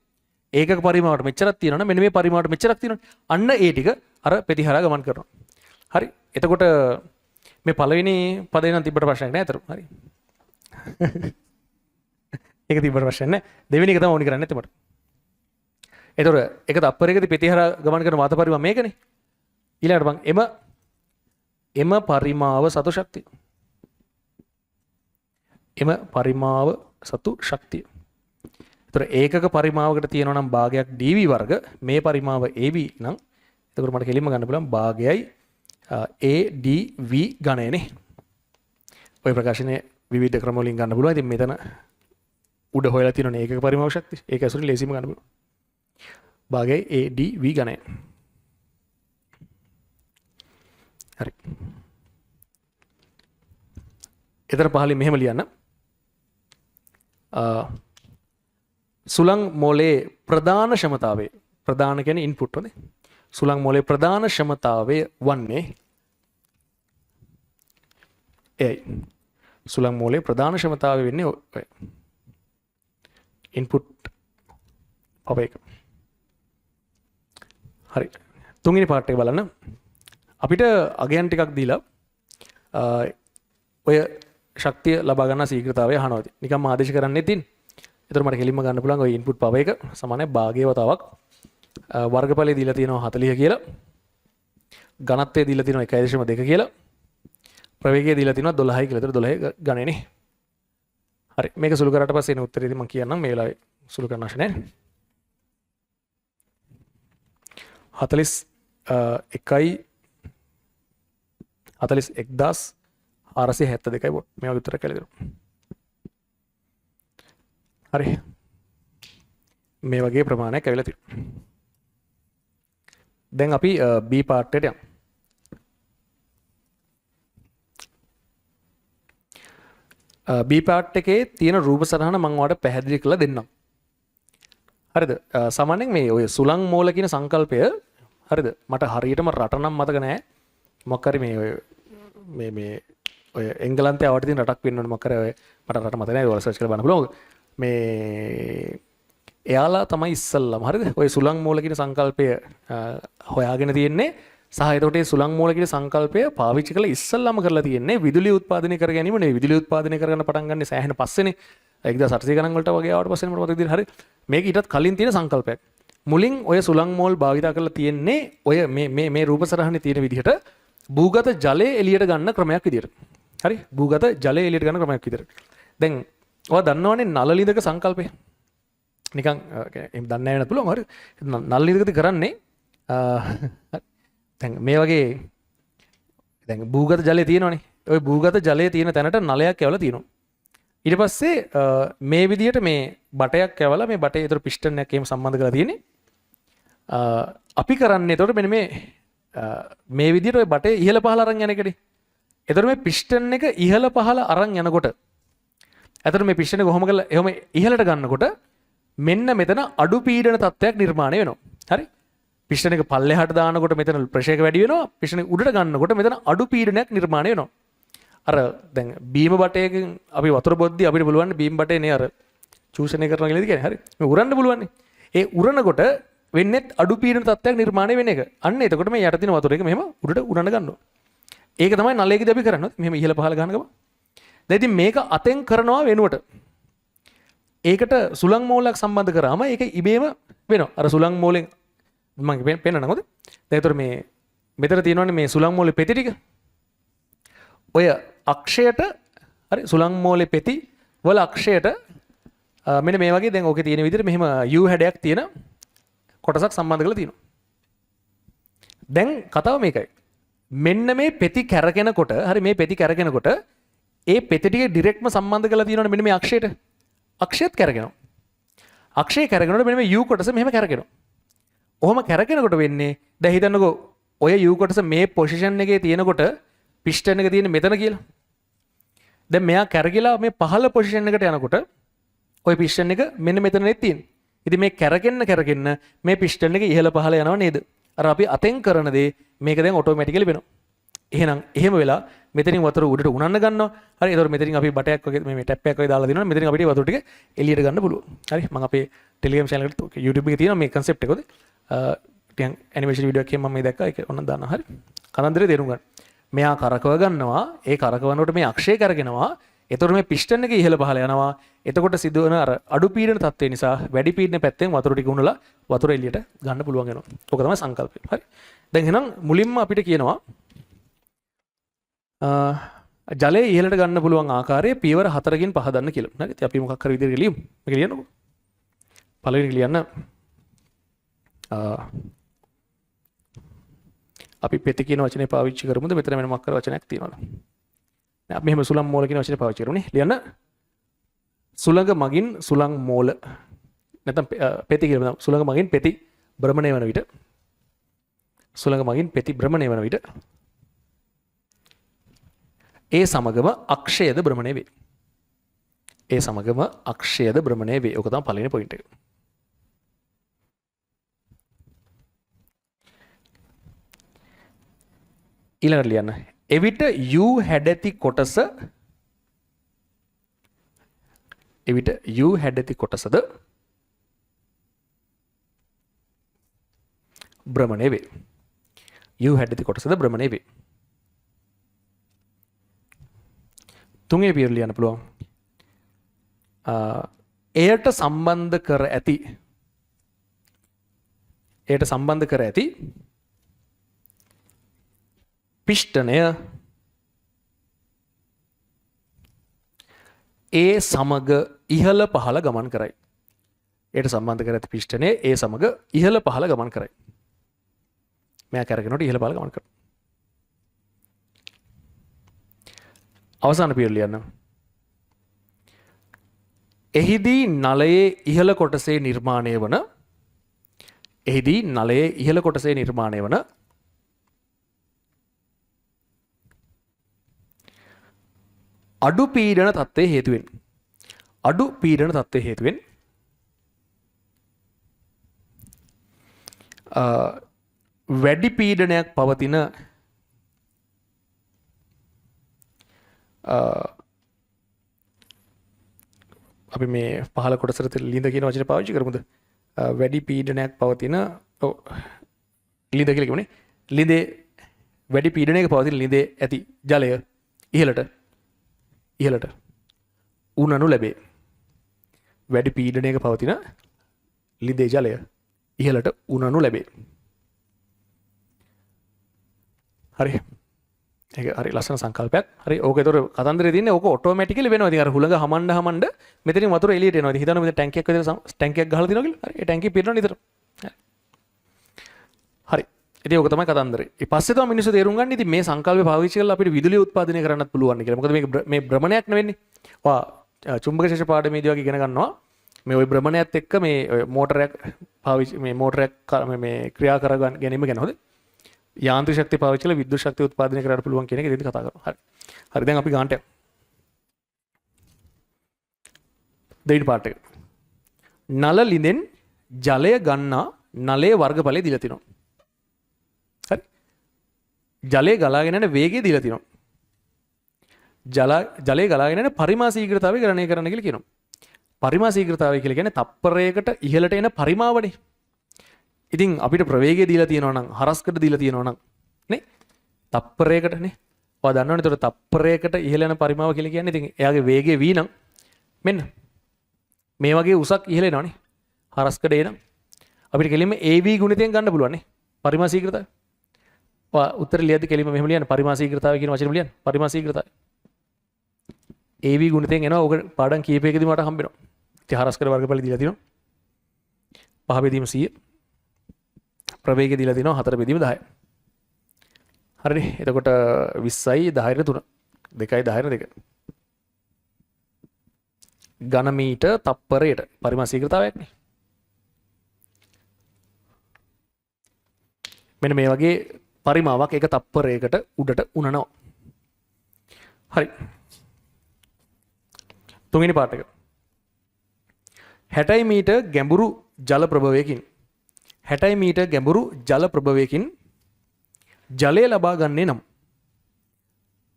ඒකක පරිමාවට මෙච්චරක් තියෙනවා නම් මෙන්න මේ පරිමාවට මෙච්චරක් තියෙනවනේ. අන්න ඒ ටික අර පෙති හරහා ගමන් කරනවා. හරි. එතකොට මේ පළවෙනි පදේ නම් තිබ්බට ප්‍රශ්නයක් නෑ අතට. හරි. ඒක තිබ්බට ප්‍රශ්නයක් නෑ. දෙවෙනි එක තමයි ඕනි කරන්නේ නැත්තේ මට. එතකොට එක තප්පරයකදී පෙති හරහා ගමන් කරන වාත පරිමාව මේකනේ. ඊළඟට බං එම පරිමාව සතු ශක්තිය. එම පරිමාව සතු ශක්තිය. එතකොට ඒකක පරිමාවකට තියෙනවා නම් භාගයක් dv වර්ග මේ පරිමාව ab නම් එතකොට මට කෙලින්ම ගන්න පුළුවන් භාගයයි adv ඝනයනේ. ඔය ප්‍රකාශනයේ විවිධ ක්‍රම වලින් ගන්න පුළුවන්. ඉතින් මෙතන උඩ හොයලා තියෙනනේ ඒකක පරිමාව ශක්තිය. ඒක ඇසුරින් ලේසියම ගන්න පුළුවන්. භාගයයි adv ඝනය. හරි. එතන පහලින් මෙහෙම ලියන්න. සුළං මෝලයේ ප්‍රධාන ක්ෂමතාවය. ප්‍රධාන කියන්නේ ඉන්පුට් හොඳේ. සුළං මෝලයේ ප්‍රධාන ක්ෂමතාවය වන්නේ එයි. සුළං මෝලයේ ප්‍රධාන ක්ෂමතාවය වෙන්නේ ඔය. ඉන්පුට් පව එක. හරි. තුන්වෙනි පාර්ට් එක බලන්න. අපිට අගයන් ටිකක් දීලා ඔය ශක්තිය ලබා ගන්න ශීඝ්‍රතාවය අහනවා. නිකම්ම ආදේශ කරන්නේ තින්. ඒතර මට කෙලින්ම ගන්න පුළුවන් ඔය ඉන්පුට් පව එක සමානයි භාගයේ වතාවක් වර්ගඵලය දීලා තියෙනවා 40 කියලා. ඝනත්වය දීලා තියෙනවා 1.2 කියලා. ප්‍රවේගය දීලා තියෙනවා 12යි කියලා. ඒතර 12 ගණනේ. හරි. මේක සුළු කරාට පස්සේ එන උත්තරේදී මම කියන්නම් මේ වෙලාවේ සුළු කරන්න අවශ්‍ය නැහැ. 41,472යි වොට් මේ වගේ උත්තර කියලා දෙනවා. හරි. මේ වගේ ප්‍රමාණයක් ඇවිල්ලා තියෙනවා. දැන් අපි B පාර්ට් එකට යමු. B පාර්ට් එකේ තියෙන රූප සටහන මම ඔයාලට පැහැදිලි කරලා දෙන්නම්. හරිද? සාමාන්‍යයෙන් මේ ඔය සුළං මෝල කියන සංකල්පය හරිද? මට හරියටම රට නම් මතක නැහැ. මොකක් හරි මේ ඔය එංගලන්තයේ ආවට තියෙන රටක් වෙන්න ඕනේ මොකක් හරි ඔය මට රට මතක නැහැ. ඔයාලා සර්ච් කරලා බලන්න පුළුවන්. මේ එයාලා තමයි ඉස්සල්ලාම හරිද? ඔය සුළං මෝල කියන සංකල්පය හොයාගෙන තියෙන්නේ සහ එතකොට මේ සුළං මෝල කියන සංකල්පය පාවිච්චි කරලා ඉස්සල්ලාම කරලා තියෙන්නේ විදුලිය උත්පාදනය කර ගැනීම නෙවෙයි. විදුලිය උත්පාදනය කරගන්න පටන් ගන්න සෑහෙන පස්සේනේ. 1800 ගණන් වලට වගේ ආවට පස්සේ මට මතක විදිහට හරි මේක ඊටත් කලින් තියෙන සංකල්පයක්. මුලින් ඔය සුළං මෝල් භාවිතා කරලා තියෙන්නේ ඔය මේ රූප සරහනේ තියෙන විදිහට භූගත ජලය එළියට ගන්න ක්‍රමයක් විදිහට. හරි? භූගත ජලය එළියට ගන්න ක්‍රමයක් විදිහට. දැන් ඔයා දන්නවනේ නල ලිඳක සංකල්පය. නිකන් එහෙම දන්නේ නැහැ වෙනත් පුළුවන්. හරි? නල ලිඳකදී කරන්නේ දැන් මේ වගේ දැන් භූගත ජලය තියෙනවනේ. ওই භූගත ජලය තියෙන තැනට නලයක් යවලා තියෙනවා. ඊට පස්සේ මේ විදිහට මේ බටයක් යවලා මේ බටේ ඒතර පිස්ටන් එකක් එහෙම සම්බන්ධ කරලා තියෙන්නේ. අපි කරන්නේ එතකොට මෙන්න මේ විදිහට ওই බටේ ඉහළ පහළ අරන් යන එකනේ. එතකොට මේ පිස්ටන් එක ඉහළ පහළ අරන් යනකොට එතකොට මේ පිස්ටන් එක කොහොම කරලා එහෙම ඉහළට ගන්නකොට මෙන්න මෙතන අඩු පීඩන තත්ත්වයක් නිර්මාණය වෙනවා. හරි? පිස්ටන් එක පල්ලෙහාට දානකොට මෙතන ප්‍රෙෂර් එක වැඩි වෙනවා. පිස්ටන් එක උඩට ගන්නකොට මෙතන අඩු පීඩනයක් නිර්මාණය වෙනවා. අර දැන් බීම බටයකින් අපි වතුර බොද්දි අපිට පුළුවන් බීම බටේ නේ අර චූෂණය කරනවා කියලා කියන්නේ. හරි? මේ උරන්න පුළුවන්. ඒ උරනකොට වෙන්නේ අඩු පීඩන තත්ත්වයක් නිර්මාණය වෙන එක. අන්න එතකොට මේ යට තියෙන වතුර එක මෙහෙම උඩට උරන්න ගන්නවා. ඒක තමයි නලයකදී අපි කරන්නේ. මෙහෙම ඉහළ පහළ ගන්න ගම. දැන් ඉතින් මේක අතෙන් කරනවා වෙනුවට ඒකට සුළං මෝලයක් සම්බන්ධ කරාම ඒක ඉබේම වෙනවා. අර සුළං මෝලෙන් මම පෙන්නන්න හොඳ. දැන් ඒතර මේ මෙතන තියෙනවනේ මේ සුළං මෝලේ පෙති ටික. ඔය අක්ෂයට හරි සුළං මෝලේ පෙති වල අක්ෂයට මෙන්න මේ වගේ දැන් ඕකේ තියෙන විදිහට මෙහෙම U හැඩයක් තියෙන කොටසක් සම්බන්ධ කරලා තියෙනවා. දැන් කතාව මේකයි. මෙන්න මේ පෙති කැරගෙනකොට හරි මේ පෙති කැරගෙනකොට ඒ පෙති ටික ඩිරෙක්ට්ම සම්බන්ධ කරලා තියෙනවනේ මෙන්න මේ අක්ෂයට. අක්ෂයත් කැරගෙනවා. අක්ෂය කැරගෙනකොට මෙන්න මේ U කොටස මෙහෙම කැරගෙනවා. ඔහොම කැරගෙනකොට වෙන්නේ දැන් හිතන්නකෝ ඔය U කොටස මේ පොසිෂන් එකේ තියෙනකොට පිස්ටන් එක තියෙන්නේ මෙතන කියලා. දැන් මෙයා කැරගිලා මේ පහළ පොසිෂන් එකට යනකොට ওই පිස්ටන් එක මෙන්න මෙතනනේ තියෙන්නේ. ඉතින් මේ කැරගෙන්න මේ පිස්ටන් එක ඉහළ පහළ යනවා නේද? අර අපි අතෙන් කරන දේ මේක දැන් ඔටෝමැටිකලි වෙනවා. එහෙනම් එහෙම වෙලා මෙතනින් වතුර උඩට උනන්න ගන්නවා. හරි. ඒතකොට මෙතනින් අපි බටයක් වගේ මේ ටැප් එකක් වගේ දාලා දෙනවා. මෙතනින් අපිට වතුර ටික එළියට ගන්න පුළුවන්. හරි. මම අපේ Telegram channel එකට YouTube එකේ තියෙනවා මේ concept එක උදේ. ටිකක් ඇනිමේෂන් වීඩියෝ එකකින් මම මේ දැක්කා. ඒක ඕනනම් දාන්න. හරි. කතන්දරේ තේරුම් ගන්න. මෙයා කරකව ගන්නවා. ඒ කරකවනකොට මේ අක්ෂය කරගෙනවා. එතකොට මේ පිස්ටන් එක ඉහළ පහළ යනවා. එතකොට සිදුවන අර අඩු පීඩන තත්ත්වය නිසා වැඩි පීඩන පැත්තෙන් වතුර ටික උනලා වතුර එළියට ගන්න පුළුවන් වෙනවා. ඕක තමයි සංකල්පය. හරි. දැන් එහෙනම් මුලින්ම අපිට කියනවා ජලය ඉහළට ගන්න පුළුවන් ආකාරය පියවර 4කින් පහදන්න කියලා. හරි. ඉතින් අපි මොකක් හරි විදිහකට ලියමු. මේක ලියන්නකෝ. පළවෙනි ලියන්න අපි පෙති කියන වචනේ පාවිච්චි කරමුද? මෙතන වෙන මොකක් කර වචනයක් තියෙනවද? අපි මෙහෙම සුළං මෝල කියන වචනේ පාවිච්චි කරමුනේ. ලියන්න සුළඟ මගින් සුළං මෝල නැත්නම් පෙති කියලා සුළඟ මගින් පෙති භ්‍රමණය වන විට සුළඟ මගින් පෙති භ්‍රමණය වන විට ඒ සමගම අක්ෂයද භ්‍රමණය වේ. ඒ සමගම අක්ෂයද භ්‍රමණය වේ. ඔක තමයි පළවෙනි පොයින්ට් එක. ඊළඟට ලියන්න. එවිට U හැඩැති කොටස එවිට U හැඩැති කොටසද භ්‍රමණය වේ. U හැඩැති කොටසද භ්‍රමණය වේ. තුන්වෙනි පියවර ලියන්න පුළුවන්. එයට සම්බන්ධ කර ඇති පිස්ටනය ඒ සමග ඉහළ පහළ ගමන් කරයි. එයට සම්බන්ධ කර ඇති පිස්ටනය ඒ සමග ඉහළ පහළ ගමන් කරයි. මෙයා කරගෙනට ඉහළ පහළ ගමන් කරයි. අවසාන පියවර ලියන්න. එහිදී නලයේ ඉහළ කොටසේ නිර්මාණය වන අඩු පීඩන තත්ත්වයේ හේතුවෙන් වැඩි පීඩනයක් පවතින අපි මේ පහළ කොටසට ලිඳ කියන වචනේ පාවිච්චි කරමුද? වැඩි පීඩනයක් පවතින ලිඳ කියලා කියමුනේ. ලිඳේ වැඩි පීඩනයක පවතින ලිඳේ ඇති ජලය ඉහළට උනනු ලැබේ. වැඩි පීඩනයක පවතින ලිඳේ ජලය ඉහළට උනනු ලැබේ. හරි. ඒක හරි ලස්සන සංකල්පයක්. හරි. ඕක ඒතර කතන්දරේ තියෙන්නේ ඕක ඔටෝමැටිකලි වෙනවා. ඉතින් අර හුළඟ හමන්න මෙතනින් වතුර එළියට එනවා. ඉතින් හිතන්න මෙතන ටැංකියක් විතර ටැංකියක් ගහලා තියෙනවා කියලා. හරි. ඒ ටැංකිය පිරෙනවා නිතර. හරි. ඉතින් ඕක තමයි කතන්දරේ. ඊ පස්සේ තමයි මිනිස්සු තේරුම් ගන්න ඉතින් මේ සංකල්පය පාවිච්චි කරලා අපිට විදුලිය උත්පාදනය කරන්නත් පුළුවන් කියලා. මොකද මේ භ්‍රමණයක් නෙවෙන්නේ. ඔයා චුම්බක ශේෂ පාඩමේදී වගේ ඉගෙන ගන්නවා. මේ ওই භ්‍රමණයත් එක්ක මේ මෝටරයක් පාවිච්චි මේ මෝටරයක් මේ ක්‍රියා කර ගැනීම ගැන හොඳ යාන්ත්‍රික ශක්තිය පාවිච්චි කරලා විද්‍යුත් ශක්තිය උත්පාදනය කරන්න පුළුවන් කියන එක ඉතින් කතා කරමු. හරි. හරි දැන් අපි ගානට යමු. දෙවෙනි පාර්ට් එක. නල ලිඳෙන් ජලය ගන්නා නලයේ වර්ගඵලය දීලා තිනවා. හරි. ජලය ගලාගෙන යන වේගය දීලා තිනවා. ජලය ගලාගෙන යන පරිමා ශීඝ්‍රතාවය ගණනය කරන්න කියලා කියනවා. පරිමා ශීඝ්‍රතාවය කියලා කියන්නේ තප්පරයකට ඉහළට එන පරිමාවනේ. ඉතින් අපිට ප්‍රවේගය දීලා තියෙනවා නම් හරස්කට දීලා තියෙනවා නම් නේ තප්පරයකට නේ. ඔයා දන්නවනේ ඒතර තප්පරයකට ඉහළ යන පරිමාව කියලා කියන්නේ ඉතින් එයාගේ වේගය v නම් මෙන්න මේ වගේ උසක් ඉහළ එනවනේ. හරස්කට එනම් අපිට කෙලින්ම av ගුණිතයෙන් ගන්න පුළුවන් නේ පරිමා ශීඝ්‍රතාවය. ඔයා උත්තර ලියද්දි කෙලින්ම මෙහෙම ලියන්න පරිමා ශීඝ්‍රතාවය කියන වචනේ ලියන්න පරිමා ශීඝ්‍රතාවය. av ගුණිතයෙන් එනවා. ඕක පාඩම් කීපයකදී මට හම්බෙනවා. ඉතින් හරස්කට වර්ගඵල දීලා තිනවා. 5 බෙදීම 100 ප්‍රවේගය දීලා තිනවා 4 බෙදීම 10. හරිනේ. එතකොට 20යි 10ට 3 2යි 10ට 2. ඝන මීටර් තප්පරයට පරිමා ශීඝ්‍රතාවයක් නේ. මෙන්න මේ වගේ පරිමාවක් එක තප්පරයකට උඩට උනනවා. හරි. තුන්වෙනි පාඩ එක. 60 මීටර් ගැඹුරු ජල ප්‍රභවයකින් 60 මීටර් ගැඹුරු ජල ප්‍රභවයකින් ජලය ලබා ගන්නේ නම්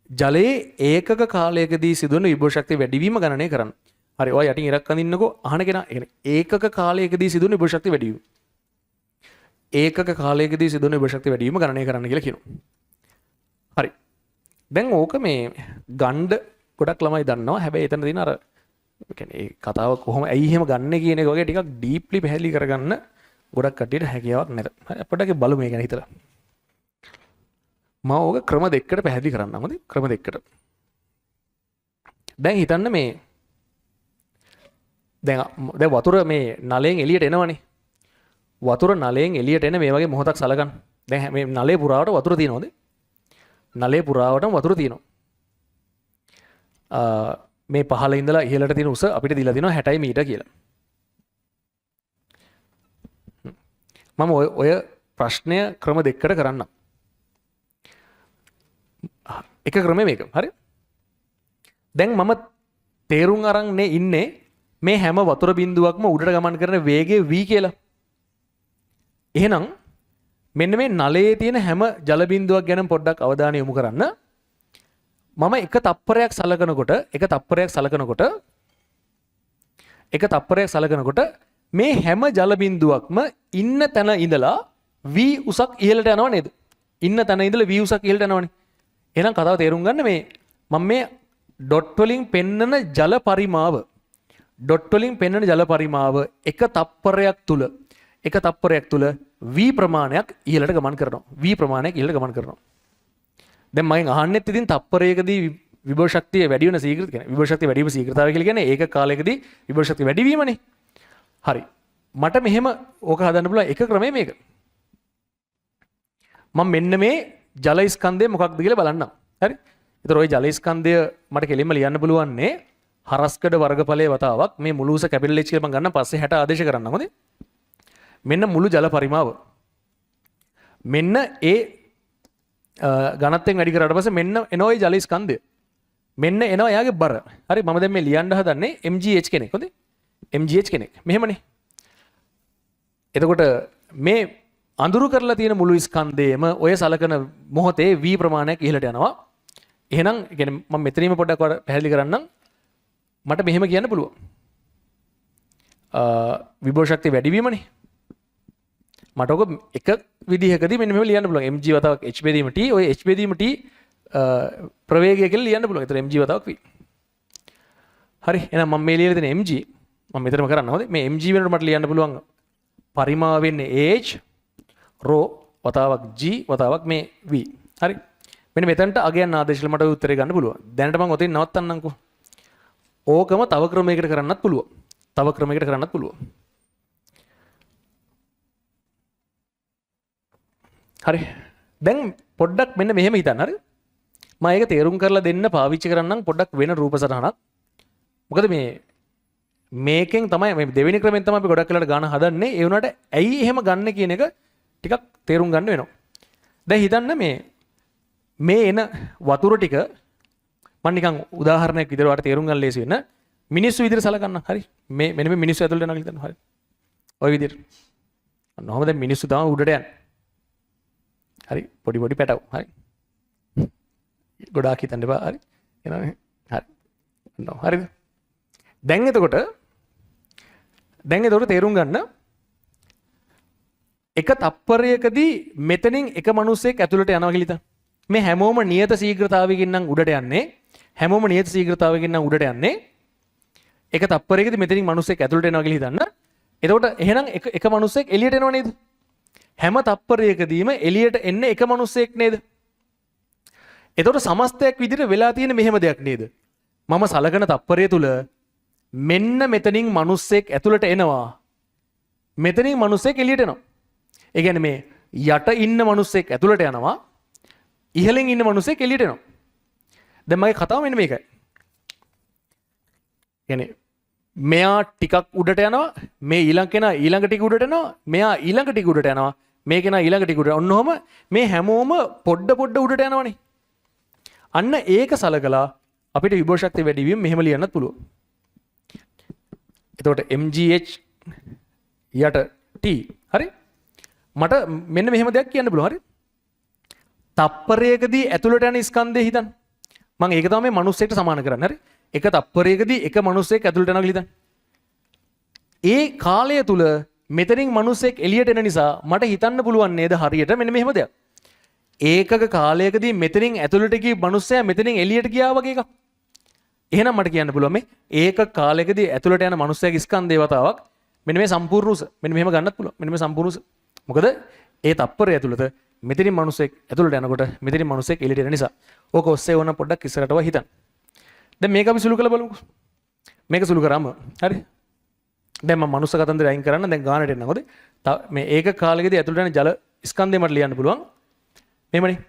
ජලයේ ඒකක කාලයකදී සිදුවන විභව ශක්තිය වැඩිවීම ගණනය කරන්න. හරි ඔය යටින් ඉරක් අඳින්නකෝ අහන කෙනා. ඒ කියන්නේ ඒකක කාලයකදී සිදුවන විභව ශක්තිය වැඩිවීම. ඒකක කාලයකදී සිදුවන විභව ශක්තිය වැඩිවීම ගණනය කරන්න කියලා කියනවා. හරි. දැන් ඕක මේ ගණ්ඩ ගොඩක් ළමයි දන්නවා. හැබැයි එතන තියෙන අර කියන්නේ ඒ කතාව කොහොම ඇයි එහෙම ගන්න කියන එක වගේ ටිකක් ඩීප්ලි පැහැදිලි කරගන්න ගොඩක් කට්ටියට හැකියාවක් නැත. හරි අපිට බලමු මේ ගැන හිතලා. මම ඕක ක්‍රම දෙකකට පැහැදිලි කරන්නම්. හොඳයි ක්‍රම දෙකකට. දැන් හිතන්න මේ දැන් වතුර මේ නලයෙන් එළියට එනවනේ. වතුර නලයෙන් එළියට එන මේ වගේ මොහොතක් සලකන්න. දැන් මේ නලේ පුරාවට වතුර තියෙනවද? නලේ පුරාවටම වතුර තියෙනවා. මේ පහළ ඉඳලා ඉහළට තියෙන උස අපිට දීලා තියෙනවා 60 මීටර කියලා. මම ඔය ප්‍රශ්නය ක්‍රම දෙකකට කරන්නම්. එක ක්‍රමය මේක. හරි. දැන් මම තේරුම් අරන් ඉන්නේ මේ හැම වතුර බිඳුවක්ම උඩට ගමන් කරන වේගය v කියලා. එහෙනම් මෙන්න මේ නලයේ තියෙන හැම ජල බිඳුවක් ගැන පොඩ්ඩක් අවධානය යොමු කරන්න. මම එක තප්පරයක් සලකනකොට මේ හැම ජල බිඳුවක්ම ඉන්න තැන ඉඳලා v උසක් ඉහළට යනවා නේද? ඉන්න තැන ඉඳලා v උසක් ඉහළට යනවනේ. එහෙනම් කතාව තේරුම් ගන්න මේ මම මේ ඩොට් වලින් පෙන්නන ජල පරිමාව එක තප්පරයක් තුල v ප්‍රමාණයක් ඉහළට ගමන් කරනවා. දැන් මගෙන් අහන්නෙත් ඉතින් තප්පරයකදී විභව ශක්තිය වැඩි වෙන ශීඝ්‍රතාවය කියන්නේ විභව ශක්තිය වැඩි වීම ශීඝ්‍රතාවය කියලා කියන්නේ ඒක කාලයකදී විභව ශක්තිය වැඩි වීමනේ. හරි. මට මෙහෙම ඕක හදන්න පුළුවන් එක ක්‍රමය මේක. මම මෙන්න මේ ජල ස්කන්ධය මොකක්ද කියලා බලන්නම්. හරි. ඒතර ওই ජල ස්කන්ධය මට කෙලින්ම ලියන්න පුළුවන්නේ හරස්කඩ වර්ගඵලයේ වතාවක් මේ මුළු උස කැපිටල් H කියලා මම ගන්න පස්සේ 60 ආදේශ කරන්න. හොඳේ. මෙන්න මුළු ජල පරිමාව. මෙන්න ඒ ඝනත්වයෙන් වැඩි කරාට පස්සේ මෙන්න එනවා ඒ ජල ස්කන්ධය. මෙන්න එනවා එයාගේ බර. හරි මම දැන් මේ ලියන්න හදන්නේ mgh කෙනෙක්. හොඳේ. mgh කෙනෙක්. මෙහෙමනේ. එතකොට මේ අඳුරු කරලා තියෙන මුළු ස්කන්ධයේම ඔය සලකන මොහොතේ v ප්‍රමාණයක් ඉහළට යනවා. එහෙනම් කියන්නේ මම මෙතනින්ම පොඩ්ඩක් පැහැදිලි කරන්නම්. මට මෙහෙම කියන්න පුළුවන්. විභව ශක්තිය වැඩි වීමනේ. මට ඔක එක විදිහකදී මෙන්න මෙහෙම ලියන්න පුළුවන්. mg වතාවක් h බෙදීම t ඔය h බෙදීම t ප්‍රවේගය කියලා ලියන්න පුළුවන්. ඒතර mg වතාවක් v. හරි. එහෙනම් මම මේ ලියලා දෙන mg මම මෙතනම කරන්න. හොඳේ. මේ mg වෙනකොට මට ලියන්න පුළුවන් පරිමාව වෙන්නේ h රෝ වතාවක් g වතාවක් මේ v. හරි. මෙන්න මෙතනට අගයන් ආදේශල මට උත්තරේ ගන්න පුළුවන්. දැනට මම ඔතෙන් නවත්තන්නම්කෝ. ඕකම තව ක්‍රමයකට කරන්නත් පුළුවන්. තව ක්‍රමයකට කරන්නත් පුළුවන්. හරි. දැන් පොඩ්ඩක් මෙන්න මෙහෙම හිතන්න. හරි. මම ඒක තේරුම් කරලා දෙන්න පාවිච්චි කරන්නම් පොඩ්ඩක් වෙන රූප සටහනක්. මොකද මේකෙන් තමයි මේ දෙවෙනි ක්‍රමෙන් තමයි අපි ගොඩක් වෙලාට ගන්න හදන්නේ. ඒ වුණාට ඇයි එහෙම ගන්න කියන එක ටිකක් තේරුම් ගන්න වෙනවා. දැන් හිතන්න මේ එන වතුර ටික මම නිකන් උදාහරණයක් විදිහට ඔයාලට තේරුම් ගන්න ලේසි වෙන්න මිනිස්සු විදිහට සලකන්න. හරි. මෙන්න මේ මිනිස්සු ඇතුළට යනවා කියලා හිතන්න. හරි. ওই විදිහට. අන්නවම දැන් මිනිස්සු තමයි උඩට යන්නේ. හරි. පොඩි පොඩි පැටව. හරි. ගොඩාක් හිතන්න එපා. හරි. එනවනේ. හරි. අන්නව. හරිද? දැන් එතකොට තේරුම් ගන්න එක තප්පරයකදී මෙතනින් එක මිනිස්සෙක් ඇතුළට යනවා කියලා හිතන්න. මේ හැමෝම නියත ශීඝ්‍රතාවයකින් නම් උඩට යන්නේ. හැමෝම නියත ශීඝ්‍රතාවයකින් නම් උඩට යන්නේ. එක තප්පරයකදී මෙතනින් මිනිස්සෙක් ඇතුළට එනවා කියලා හිතන්න. එතකොට එහෙනම් එක මිනිස්සෙක් එළියට එනව නේද? හැම තප්පරයකදීම එළියට එන්නේ එක මිනිස්සෙක් නේද? එතකොට සමස්තයක් විදිහට වෙලා තියෙන මෙහෙම දෙයක් නේද? මම සලකන තප්පරය තුල මෙන්න මෙතනින් මිනිස්සෙක් ඇතුළට එනවා. මෙතනින් මිනිස්සෙක් එළියට එනවා. ඒ කියන්නේ මේ යට ඉන්න මිනිස්සෙක් ඇතුළට යනවා. ඉහළින් ඉන්න මිනිස්සෙක් එළියට එනවා. දැන් මගේ කතාව මෙන්න මේකයි. يعني මෙයා ටිකක් උඩට යනවා. මේ ඊළඟ කෙනා ඊළඟ ටික උඩට යනවා. මෙයා ඊළඟ ටික උඩට යනවා. මේ කෙනා ඊළඟ ටික උඩට. ඔන්නෝම මේ හැමෝම පොඩ උඩට යනවනේ. අන්න ඒක සලකලා අපිට විභව ශක්තිය වැඩි වීම මෙහෙම ලියන්නත් පුළුවන්. එතකොට mgh යට t. හරි. මට මෙන්න මෙහෙම දෙයක් කියන්න පුළුවන්. හරි. තප්පරයකදී ඇතුළට යන ස්කන්ධය හිතන්න. මම ඒක තමයි මේ මිනිස්සෙක්ට සමාන කරන්නේ. හරි. එක තප්පරයකදී එක මිනිස්සෙක් ඇතුළට යනවා කියලා හිතන්න. ඒ කාලය තුල මෙතනින් මිනිස්සෙක් එළියට එන නිසා මට හිතන්න පුළුවන් නේද හරියට මෙන්න මෙහෙම දෙයක්. ඒකක කාලයකදී මෙතනින් ඇතුළට ගිය මිනිස්සයා මෙතනින් එළියට ගියා වගේ එකක්. එහෙනම් මට කියන්න පුළුවන් මේ ඒකක කාලයකදී ඇතුළට යන මිනිස්සයාගේ ස්කන්ධේ වතාවක් මෙන්න මේ සම්පූර්ණ උස මෙන්න මෙහෙම ගන්නත් පුළුවන්. මෙන්න මේ සම්පූර්ණ උස. මොකද ඒ තප්පරය ඇතුළත මෙතනින් මිනිස්සෙක් ඇතුළට යනකොට මෙතනින් මිනිස්සෙක් එළියට එන නිසා. ඕක ඔස්සේ වුණ පොඩ්ඩක් ඉස්සරහටව හිතන්න. දැන් මේක අපි සුළු කරලා බලමුකෝ. මේක සුළු කරාම හරි. දැන් මම මනුස්ස කතන්දරය අයින් කරන්න දැන් ගානට එන්න. මොකද මේ ඒකක කාලයකදී ඇතුළට යන ජල ස්කන්ධය මට ලියන්න පුළුවන්. මෙහෙමනේ.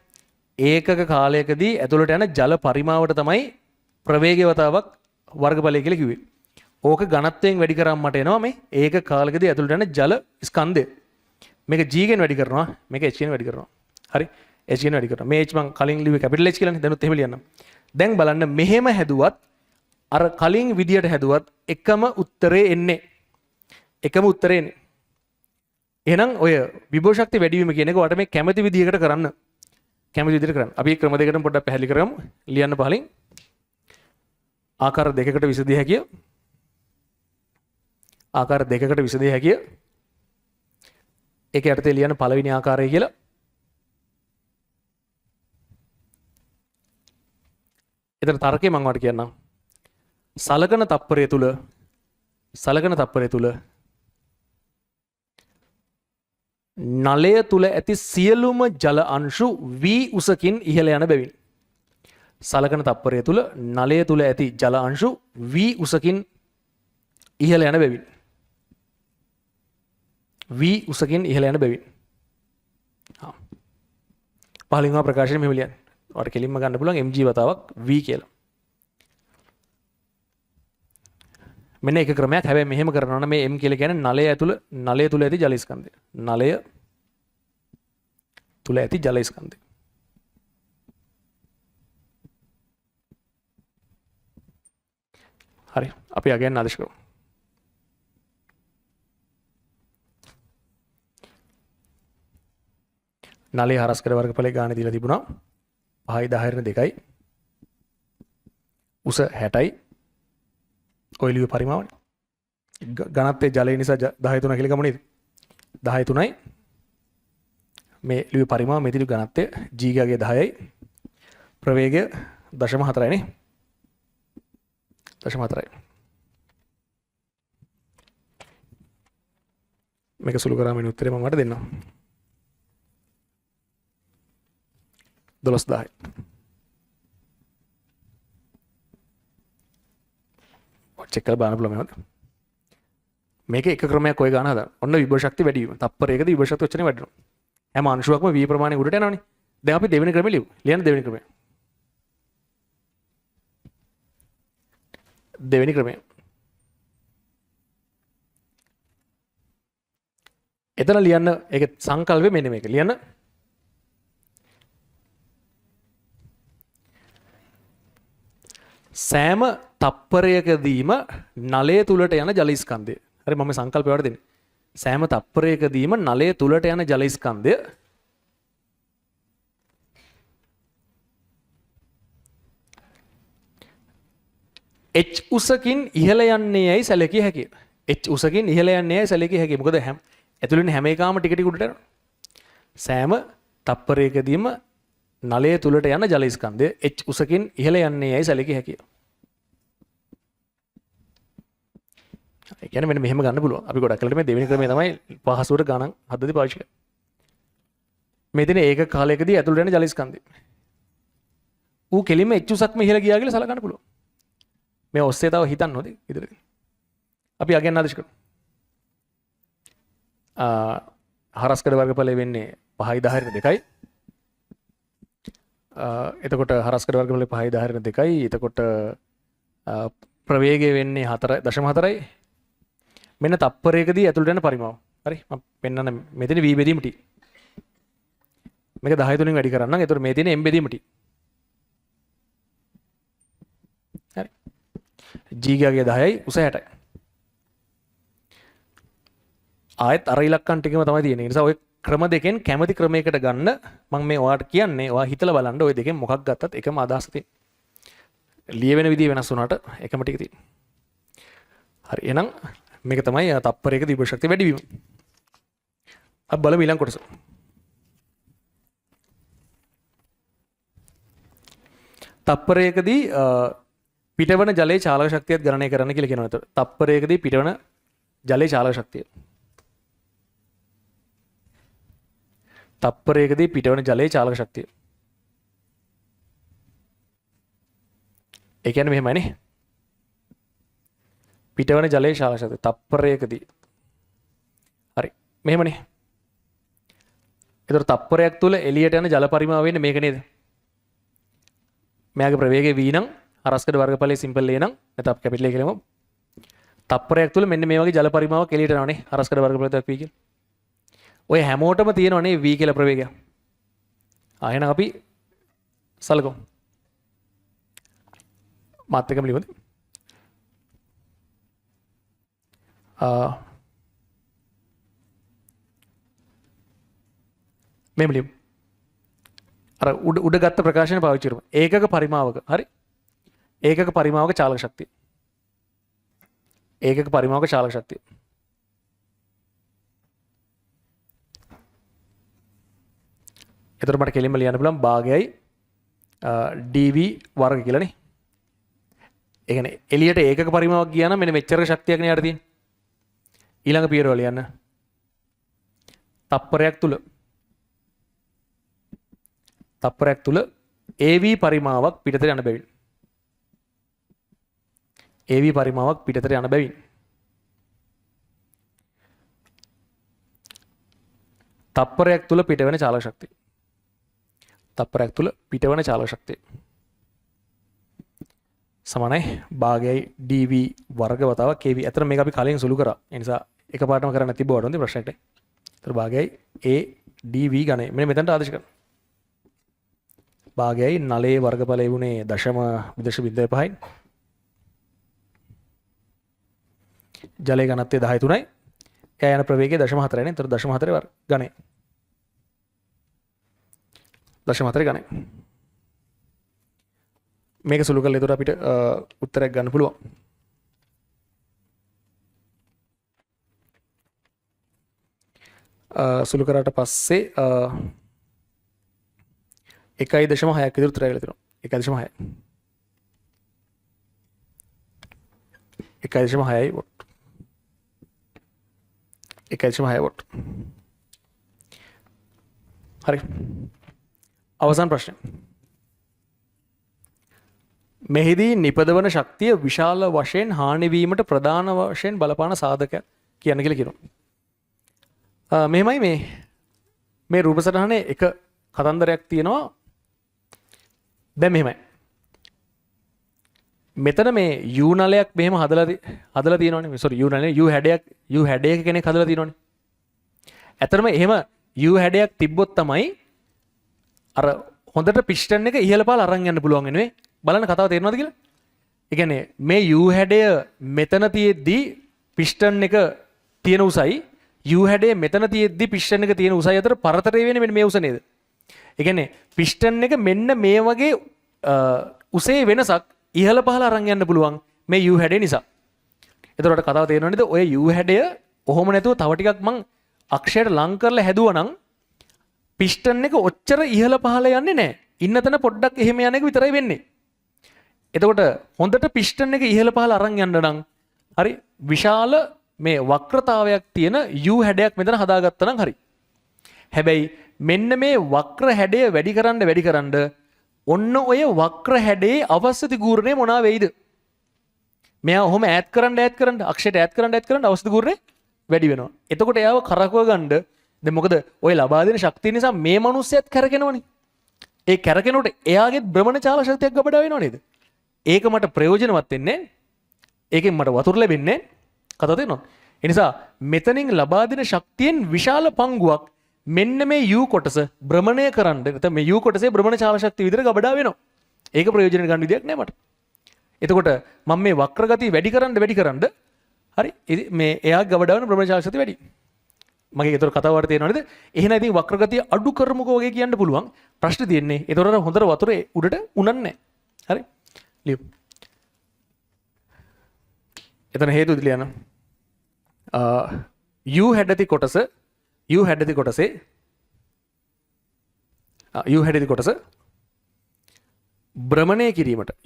ඒකක කාලයකදී ඇතුළට යන ජල පරිමාවට තමයි ප්‍රවේගය වතාවක් වර්ගඵලය කියලා කිව්වේ. ඕක ඝනත්වයෙන් වැඩි කරාම මට එනවා මේ ඒකක කාලයකදී ඇතුළට යන ජල ස්කන්ධය. මේක g ගෙන් වැඩි කරනවා. මේක h ගෙන් වැඩි කරනවා. හරි. h ගෙන් වැඩි කරනවා. මේ h මං කලින් ලිව්වේ කැපිටල් h කියලානේ. දැනුත් එහෙම ලියන්නම්. දැන් බලන්න මෙහෙම හැදුවත් අර කලින් විදියට හැදුවත් එකම උත්තරේ එන්නේ. එකම උත්තරේ එන්නේ. එහෙනම් ඔය විභව ශක්තිය වැඩි වීම කියන එක ඔයාලට මේ කැමැති විදියකට කරන්න. කැමති විදිහට කරන්න. අපි ක්‍රම දෙකකට පොඩ්ඩක් පැහැදිලි කරගමු. ලියන්න පහලින්. ආකාර දෙකකට විසදිය හැකිය. ආකාර දෙකකට විසදිය හැකිය. ඒක යටතේ ලියන්න පළවෙනි ආකාරය කියලා. එතන තර්කය මම වට කියන්නම්. සලකන තප්පරය තුල නලය තුල ඇති සියලුම ජල අංශු v උසකින් ඉහළ යන බැවින්. සලකන තප්පරය තුල නලය තුල ඇති ජල අංශු v උසකින් ඉහළ යන බැවින්. v උසකින් ඉහළ යන බැවින්. පහලින්ම ප්‍රකාශනය මෙහෙම ලියන්න. ඔයාලට කෙලින්ම ගන්න පුළුවන් mg වතාවක් v කියලා. මෙන්න එක ක්‍රමයක්. හැබැයි මෙහෙම කරනවා නම් මේ m කියලා කියන්නේ නලය තුල ඇති ජල ස්කන්ධය. නලය තුල ඇති ජල ස්කන්ධය. හරි. අපි අගයන් ආදේශ කරමු. නලයේ හරස් කර වර්ගඵලයේ ගාණ දීලා තිබුණා 5යි 10 2යි උස 60යි ඔය ලියු පරිමාවනේ. ඝනත්වයේ ජලය නිසා 13 කියලා ගමු නේද? 13යි මේ ලියු පරිමාව මේ ලියු ඝනත්වය g ගගේ 10යි ප්‍රවේගය 0.4යි නේ. 0.4යි. මේක සුළු කරාම එන උත්තරේ මම ඔයාලට දෙන්නම්. 12000යි. චෙක් කරලා බලන්න පුළුවන් මේවත්. මේක එක ක්‍රමයක් ඔය ගන්න හදන්න. ඔන්න විභව ශක්තිය වැඩි වීම. තප්පරයකදී විභව ශක්තිය ඔච්චරනේ වැඩිනවා. හැම අංශුවක්ම v ප්‍රමාණය උඩට යනවනේ. දැන් අපි දෙවෙනි ක්‍රමෙ ලියමු. ලියන්න දෙවෙනි ක්‍රමය. දෙවෙනි ක්‍රමය. එතන ලියන්න ඒක සංකල්පය මෙන්න මේක. ලියන්න. සෑම තප්පරයකදීම නලය තුලට යන ජල ස්කන්ධය. හරි මම සංකල්පය වලට දෙන්නේ. සෑම තප්පරයකදීම නලය තුලට යන ජල ස්කන්ධය h උසකින් ඉහළ යන්නේ යයි සැලකිය හැකිය. h උසකින් ඉහළ යන්නේ යයි සැලකිය හැකිය. මොකද ඇතුළේ හැම එකම ටික ටික උඩට යනවා. සෑම තප්පරයකදීම නලය තුලට යන ජල ස්කන්ධය h උසකින් ඉහළ යන්නේ යයි සැලකිය හැකිය. ඒ කියන්නේ මෙන්න මෙහෙම ගන්න පුළුවන්. අපි ගොඩක් වෙලාවට මේ දෙවෙනි ක්‍රමය තමයි පහසුවට ගණන් හදද්දී පාවිච්චි කරන්නේ. මේ දින ඒක කාලයකදී ඇතුළට යන ජල ස්කන්ධය. ඌ කෙලින්ම h උසක්ම ඉහළ ගියා කියලා සලකන්න පුළුවන්. මේ ඔස්සේ තව හිතන්න ඕනේ ඉදිරියට. අපි අගයන් ආදේශ කරමු. හරස්කඩ වර්ගඵලය වෙන්නේ 5/2. එතකොට හරස්කඩ වර්ගඵලය 5/2. එතකොට ප්‍රවේගය වෙන්නේ 4.4යි. මෙන්න තප්පරයකදී ඇතුළට යන පරිමාව. හරි මම පෙන්නන්න මෙතන v බෙදීම t. මේක 10 තුලින් වැඩි කරන්නම්. එතකොට මේ තියෙන m බෙදීම t. හරි. g ගාගේ 10යි උස 60යි. ආයෙත් අර ඉලක්කම් ටිකම තමයි තියෙන්නේ. ඒ නිසා ඔය ක්‍රම දෙකෙන් කැමති ක්‍රමයකට ගන්න මම මේ ඔයාලට කියන්නේ ඔයා හිතලා බලන්න ඔය දෙකෙන් මොකක් ගත්තත් එකම අදහස තියෙන. ලියවෙන විදිය වෙනස් වුණාට එකම ටික තියෙන. හරි එහෙනම් මේක තමයි තප්පරයක විභව ශක්තිය වැඩි වීම. අපි බලමු ඊළඟ කොටස. තප්පරයකදී පිටවන ජලයේ චාලක ශක්තියත් ගණනය කරන්න කියලා කියනවා. එතකොට තප්පරයකදී පිටවන ජලයේ චාලක ශක්තිය. තප්පරයකදී පිටවන ජලයේ චාලක ශක්තිය. ඒ කියන්නේ මෙහෙමයි නේ. පිටවන ජලයේ චාලක ශක්තිය තප්පරයකදී. හරි. මෙහෙමනේ. එතකොට තප්පරයක් තුල එළියට යන ජල පරිමාව වෙන්නේ මේක නේද? මෙයාගේ ප්‍රවේගය v නම් හරස්කඩ වර්ගඵලයේ සිම්පල් a නම් නැත්නම් අපි කැපිටල් a කියලාම තප්පරයක් තුල මෙන්න මේ වගේ ජල පරිමාවක් එළියට යනවානේ හරස්කඩ වර්ගඵලය දක්වී කියලා. ඔය හැමෝටම තියෙනවනේ v කියලා ප්‍රවේගයක්. එහෙනම් අපි සලකමු. මාත් එකම ලියමුද? මෙහෙම ලියමු. අර උඩ ගත්ත ප්‍රකාශන පාවිච්චි කරමු. ඒකක පරිමාවක. හරි. ඒකක පරිමාවක චාලක ශක්තිය. ඒකක පරිමාවක චාලක ශක්තිය. එතකොට මට කෙලින්ම ලියන්න පුළුවන් භාගයයි dv වර්ග කියලානේ. ඒ කියන්නේ එළියට ඒකක පරිමාවක් ගියා නම් මෙන්න මෙච්චර ශක්තියක් නේ යට තියෙන්නේ. ඊළඟ පියවර ලියන්න. තප්පරයක් තුල AV පරිමාවක් පිටතට යන බැවින්. AV පරිමාවක් පිටතට යන බැවින්. තප්පරයක් තුල පිටවන චාලක ශක්තිය. තප්පරයක් තුල පිටවන චාලක ශක්තිය. සමානයි භාගයයි dv වර්ග වතාවක් kv. අතන මේක අපි කලින් සුළු කරා. ඒ නිසා එකපාරටම කරන්න තිබ්බවට හොඳයි ප්‍රශ්නෙට. ඒතර භාගයයි a dv ගණය. මෙන්න මෙතනට ආදේශ කරනවා. භාගයයි නලයේ වර්ගඵලය වුණේ 0.05යි. ජලයේ ඝනත්වය 13යි. එයා යන ප්‍රවේගය 0.4යි නේ. ඒතර 0.4 වර්ග ගණය. 0.4 ගණය. මේක සුළු කරලා ඒතර අපිට උත්තරයක් ගන්න පුළුවන්. සුළු කරාට පස්සේ 1.6ක් විතර උත්තරය කියලා තියෙනවා. 1.6. 1.6යි වොට්. 1.6 වෝල්ට්. හරි. අවසාන ප්‍රශ්නය. මෙහිදී නිපදවන ශක්තිය විශාල වශයෙන් හානි වීමට ප්‍රධාන වශයෙන් බලපාන සාධකයක් කියන්න කියලා කියනවා. මෙහෙමයි මේ රූප සටහනේ එක කතන්දරයක් තියෙනවා. දැන් මෙහෙමයි. මෙතන මේ U නලයක් මෙහෙම හදලා තියෙනවනේ. සෝරි U නලනේ U හැඩයක කෙනෙක් හදලා තියෙනවනේ. ඇත්තටම එහෙම U හැඩයක් තිබ්බොත් තමයි අර හොඳට පිස්ටන් එක ඉහළ පහළ අරන් යන්න පුළුවන් වෙන්නේ. බලන්න කතාව තේරෙනවද කියලා? ඒ කියන්නේ මේ U හැඩය මෙතන තියෙද්දි පිස්ටන් එක තියෙන උසයි U හැඩය මෙතන තියෙද්දි පිස්ටන් එක තියෙන උසයි අතර පරතරය වෙන්නේ මෙන්න මේ උස නේද? ඒ කියන්නේ පිස්ටන් එක මෙන්න මේ වගේ උසේ වෙනසක් ඉහළ පහළ අරන් යන්න පුළුවන් මේ U හැඩය නිසා. එතකොට කතාව තේරෙනව නේද? ඔය U හැඩය ඔහොම නැතුව තව ටිකක් මං අක්ෂයට ලං කරලා හැදුවා නම් පිස්ටන් එක ඔච්චර ඉහළ පහළ යන්නේ නැහැ. ඉන්න තැන පොඩ්ඩක් එහෙම යන එක විතරයි වෙන්නේ. එතකොට හොඳට පිස්ටන් එක ඉහළ පහළ අරන් යන්න නම් හරි විශාල මේ වක්‍රතාවයක් තියෙන U හැඩයක් මෙතන හදාගත්තා නම් හරි. හැබැයි මෙන්න මේ වක්‍ර හැඩය වැඩි කරන්න ඔන්න ඔය වක්‍ර හැඩේ අවශ්‍ය තිගූරණය මොනවා වෙයිද? මෙයා ඔහොම ඈඩ් කරන්න අක්ෂයට ඈඩ් කරන්න අවශ්‍ය තිගූරණය වැඩි වෙනවා. එතකොට එයාව කරකව ගන්න දැන් මොකද ඔය ලබා දෙන ශක්තිය නිසා මේ මිනිස්සයත් කැරකෙනවනේ. ඒ කැරකෙනකොට එයාගේ භ්‍රමණ චාල ශක්තියක් ගබඩා වෙනව නේද? ඒක මට ප්‍රයෝජනවත් වෙන්නේ. ඒකෙන් මට වතුර ලැබෙන්නේ. කතාව තේරෙනවද? ඒ නිසා මෙතනින් ලබා දෙන ශක්තියෙන් විශාල පංගුවක් මෙන්න මේ U කොටස භ්‍රමණය කරන්න නැත්නම් මේ U කොටසේ භ්‍රමණ චාල ශක්තිය විතර ගබඩා වෙනවා. ඒක ප්‍රයෝජනෙට ගන්න විදියක් නෑ මට. එතකොට මම මේ වක්‍ර ගතිය වැඩි කරන්න හරි මේ එයා ගබඩා වෙන භ්‍රමණ චාල ශක්තිය වැඩි. මගේ ඒතර කතාවට තේරෙනව නේද? එහෙනම් ඉතින් වක්‍ර ගතිය අඩු කරමුකෝ වගේ කියන්න පුළුවන්. ප්‍රශ්නේ තියෙන්නේ ඒතර හොඳට වතුරේ උඩට උනන්නේ නැහැ. හරි? ලියමු. එතන හේතු ලියන්න.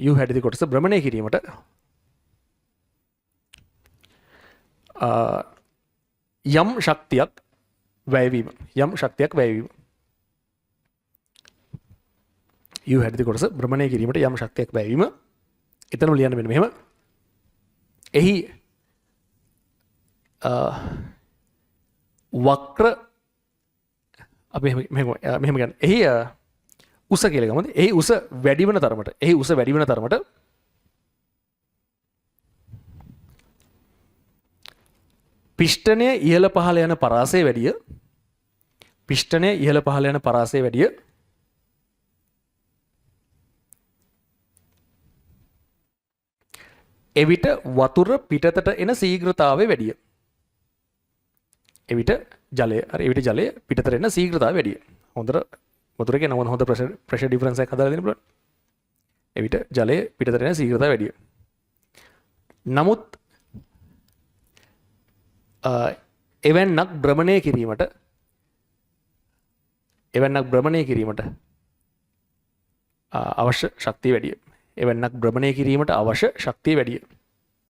U හැඩති කොටස භ්‍රමණය කිරීමට යම් ශක්තියක් වැයවීම U හැඩති කොටස භ්‍රමණය කිරීමට යම් ශක්තියක් වැයවීම. එතනම ලියන්න මෙන්න මෙහෙම. එහි වක්‍ර අපි මෙහෙම ගන්න. එහි උස කියලා ගමු. එහි උස වැඩි වෙන තරමට පිස්ටනය ඉහළ පහළ යන පරාසය වැඩිය. එවිට වතුර පිටතට එන ශීඝ්‍රතාවය වැඩිය. එවිට ජලය පිටතට එන ශීඝ්‍රතාවය වැඩිය. හොඳට වතුර කියන හොඳ ප්‍රෙෂර් ඩිෆරන්ස් එකක් හදලා දෙන්න පුළුවන්. එවිට ජලය පිටතට එන ශීඝ්‍රතාවය වැඩිය. නමුත් එවැන්නක් භ්‍රමණය කිරීමට අවශ්‍ය ශක්තිය වැඩිය.